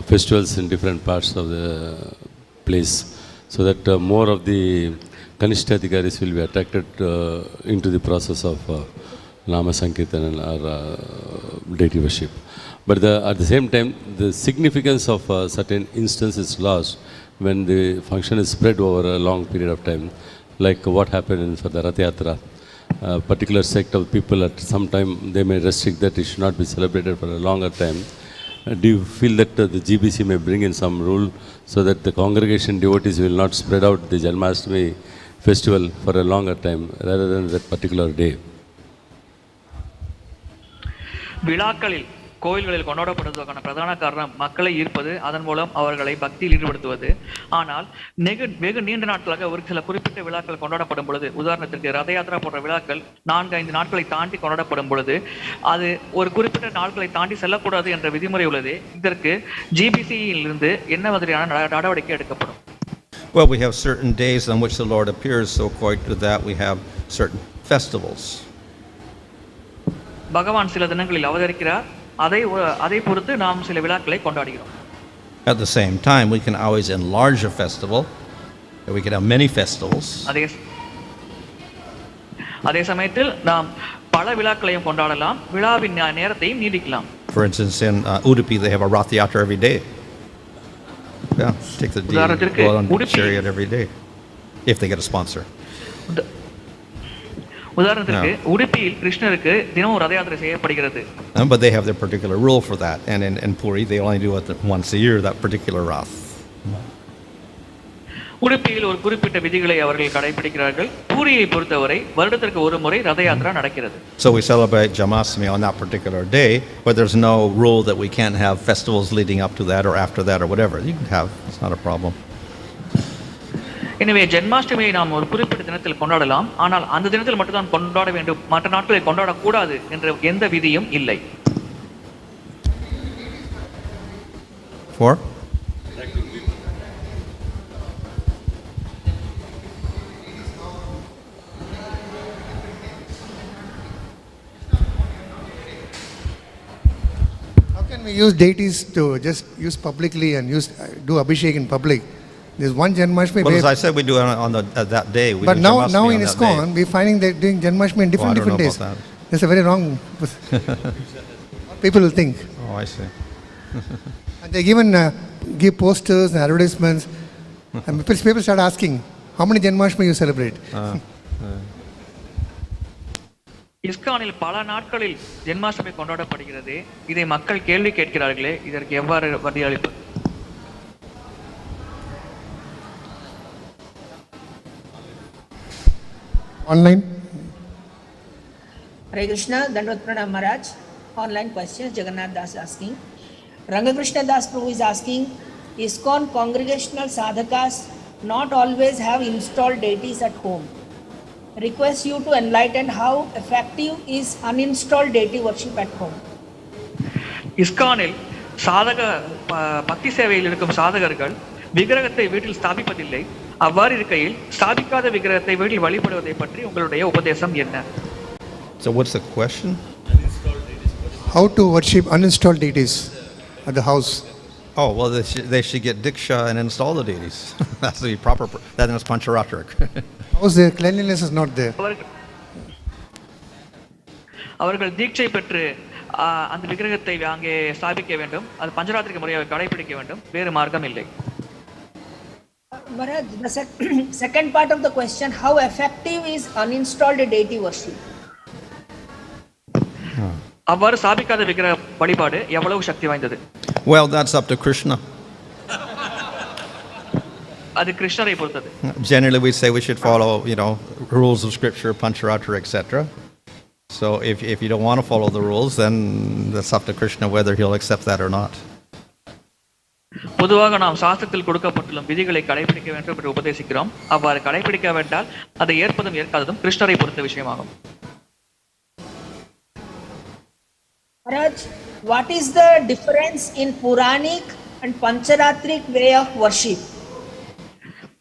festivals in different parts of the place, so that more of the Kanishthadhikaris will be attracted into the process of Nama Sankirtan or deity worship. But at the same time, the significance of certain instance is lost when the function is spread over a long period of time, like what happened for the Rath Yatra. A particular sect of people at some time they may restrict that it should not be celebrated for a longer time. Do you feel that the GBC may bring in some rule so that the congregation devotees will not spread out the Janmashtami festival for a longer time rather than that particular day? விழாக்களில் கோயில்களில் கொண்டாடப்படுவதற்கான பிரதான காரணம் மக்களை ஈர்ப்பது, அதன் மூலம் அவர்களை பக்தியில் ஈடுபடுத்துவது. ஆனால் வெகு நீண்ட நாட்களாக ஒரு சில குறிப்பிட்ட விழாக்கள் கொண்டாடப்படும் பொழுது, உதாரணத்திற்கு ரத யாத்திரா போன்ற விழாக்கள் 4-5 நாட்களை தாண்டி கொண்டாடப்படும் பொழுது அது ஒரு குறிப்பிட்ட நாட்களை தாண்டி செல்லக்கூடாது என்ற விதிமுறை உள்ளது. இதற்கு GBC-இலிருந்து என்ன மாதிரியான நடவடிக்கை எடுக்கப்படும்? Well, we have certain days on which the Lord appears, so according to that we have certain festivals. பகவான் சில தினங்களில் அவதரிக்கிறார், அதை பொறுத்து நாம் சில விழாக்களை கொண்டாடுகிறோம். At the same time, we can always enlarge a festival. We can have many festivals. அதே சமயத்தில் நாம் பல விழாக்களையும் கொண்டாடலாம், விழாவின் நேரத்தையும் நீடிக்கலாம். For instance, in Udupi they have a Rath Yatra every day. Yeah, take the go on the chariot every day if they get a sponsor. உதாரணத்திற்கு உடுப்பியில் கிருஷ்ணருக்கு தினமும் ரத யாத்திரை செய்யப்படுகிறது. But they have their particular rule for that, and in Puri they only do it once a year, that particular Rath. உடுப்பியில் ஒரு குறிப்பிட்ட விதிகளை அவர்கள் கடைபிடிக்கிறார்கள். பூரியை பொறுத்தவரை வருடத்திற்கு ஒரு முறை ரத யாத்திரா நடக்கிறது. So we celebrate Janmashtami on that particular day, but there's no rule that we can't have festivals leading up to that or after that or whatever. You can have, it's not a problem. எனவே ஜென்மாஷ்டமியை நாம் ஒரு குறிப்பிட்ட தினத்தில் கொண்டாடலாம், ஆனால் அந்த தினத்தில் மட்டும்தான் கொண்டாட வேண்டும், மற்ற நாட்களில் கொண்டாடக்கூடாது என்ற எந்த விதியும் இல்லை. How can we use deities to just use publicly and do abhishek in public? There's one Janmashtami. Well, as I said, we do it on that day. But now in ISKCON, we're finding that doing Janmashtami in different days. That's a very wrong. People will think. Oh, I see. And they give posters and advertisements, and people start asking, how many Janmashtami you celebrate? இஸ்கானில் பல நாட்களில் ஜென்மாஷ்டமி கொண்டாடப்படுகிறது. இதை மக்கள் கேள்வி கேட்கிறார்களே, இதற்கு எவ்வாறு பதிலளிப்பது? Online. Hare Krishna, Dandvat Pranam Maharaj. Online questions, Jagannath Das asking. Rangakrishna Das Prabhu is asking, ISKCON congregational sadhakas not always have installed deities at home. Request you to enlighten how effective is uninstalled deity worship at home. இஸ்கானில் பக்தி சேவையில் இருக்கும் சாதகர்கள் விக்கிரகத்தை வீட்டில் ஸ்தாபிப்பதில்லை. அவ்வாறு இருக்கையில் ஸ்தாபிக்காத விக்கிரகத்தை வீட்டில் வழிபடுவதை பற்றி உங்களுடைய உபதேசம் என்ன? So what's the question? How to worship uninstalled deities at the house? Oh, well, they should get diksha and install the deities. That's the proper. That is pancharatrik. How's the cleanliness is not there? அவர்கள் தீட்சை பெற்று அந்த விக்கிரகத்தை அங்கே ஸ்தாபிக்க வேண்டும். அது பஞ்சராத்திரிக முறையை கடைபிடிக்க வேண்டும். வேறு மார்க்கம் இல்லை. Maharaj, the second part of the question, how effective is uninstalled deity worship? அவ்வாறு ஸ்தாபிக்காத விக்கிரக வழிபாடு எவ்வளவு சக்தி வாய்ந்தது? Well, that's up to Krishna. அது கிருஷ்ணரை பொறுத்தது. Generally we say we should follow, rules of scripture, pancharatra, etc. So if you don't want to follow the rules, then that's up to Krishna whether he'll accept that or not. பொதுவாக நாம் சாஸ்திரத்தில் கொடுக்கப்பட்டுள்ள விதிகளை கடைபிடிக்க வேண்டும் என்று உபதேசிக்கிறோம். அவ்வாறு கடைபிடிக்காவிட்டால் அதை ஏற்பதும் ஏற்காததும் கிருஷ்ணரை பொறுத்த விஷயமாகும். Maharaj, what is the difference in Puranic and Pancharatric way of worship?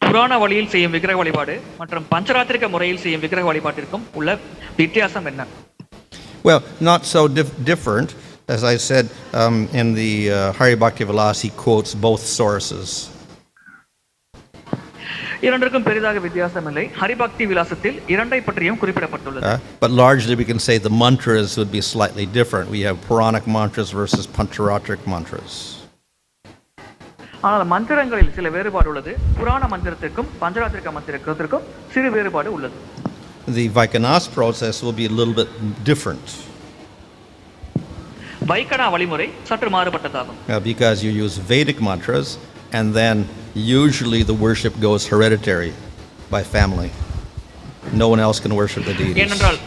புராண வழியில் செய்யும் விக்கிரக வழிபாடு மற்றும் பஞ்சராத்திரிக முறையில் செய்யும் விக்கிரக வழிபாட்டிற்கும் உள்ள வித்தியாசம் என்ன? Well, not so different. As I said, in the Hari Bhakti Vilas, he quotes both sources. இரண்டுக்கும் பெரிதாக வித்தியாசம் இல்லை. ஹரிபக்தி விலாசத்தில் இரண்டை பற்றியும் குறிப்பிடப்பட்டுள்ளது. But largely we can say the mantras would be slightly different. We have Puranic mantras versus Pancharatric mantras. ஆனால் மந்திரங்களில் சில வேறுபாடு உள்ளது. புராண மந்திரத்திற்கும் பஞ்சராத்திரிக மந்திரத்திற்கும் சிறு வேறுபாடு உள்ளது. The Vaikanas process will be a little bit different. வைக்கணா வழிமுறை சற்று மாறுபட்டதாகும். Because you use Vedic mantras and then usually the worship goes hereditary by family. No one else can worship the deities. ஏனென்றால்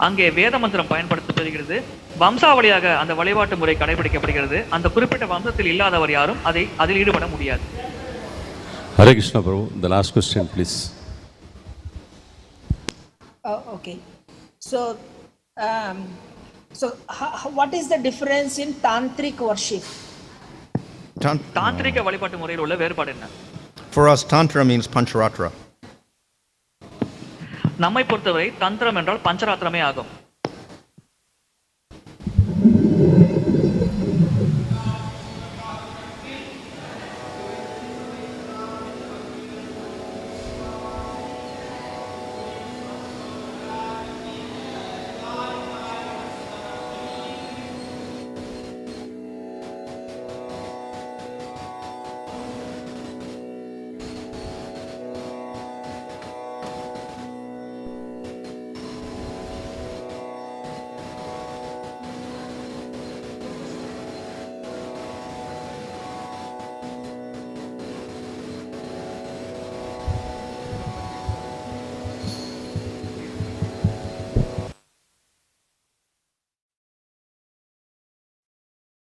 அங்கே வேத மந்திரம் பயன்படுத்தப்படுகிறது. வம்சாவளியாக அந்த வழிபாட்டு முறை கடைபிடிக்கப்படுகிறது. அந்த குறிப்பிட்ட வம்சத்தில் இல்லாதவர் யாரும் அதில் ஈடுபட முடியாது. Hare Krishna Prabhu, the last question please. Okay. So what is the difference in tantric worship? தாந்திரிக வழிபாட்டு முறையில் உள்ள வேறுபாடு என்ன? For us, tantra means pancharatra. நம்மை பொறுத்தவரை தந்திரம் என்றால் பஞ்சராத்திரமே ஆகும்.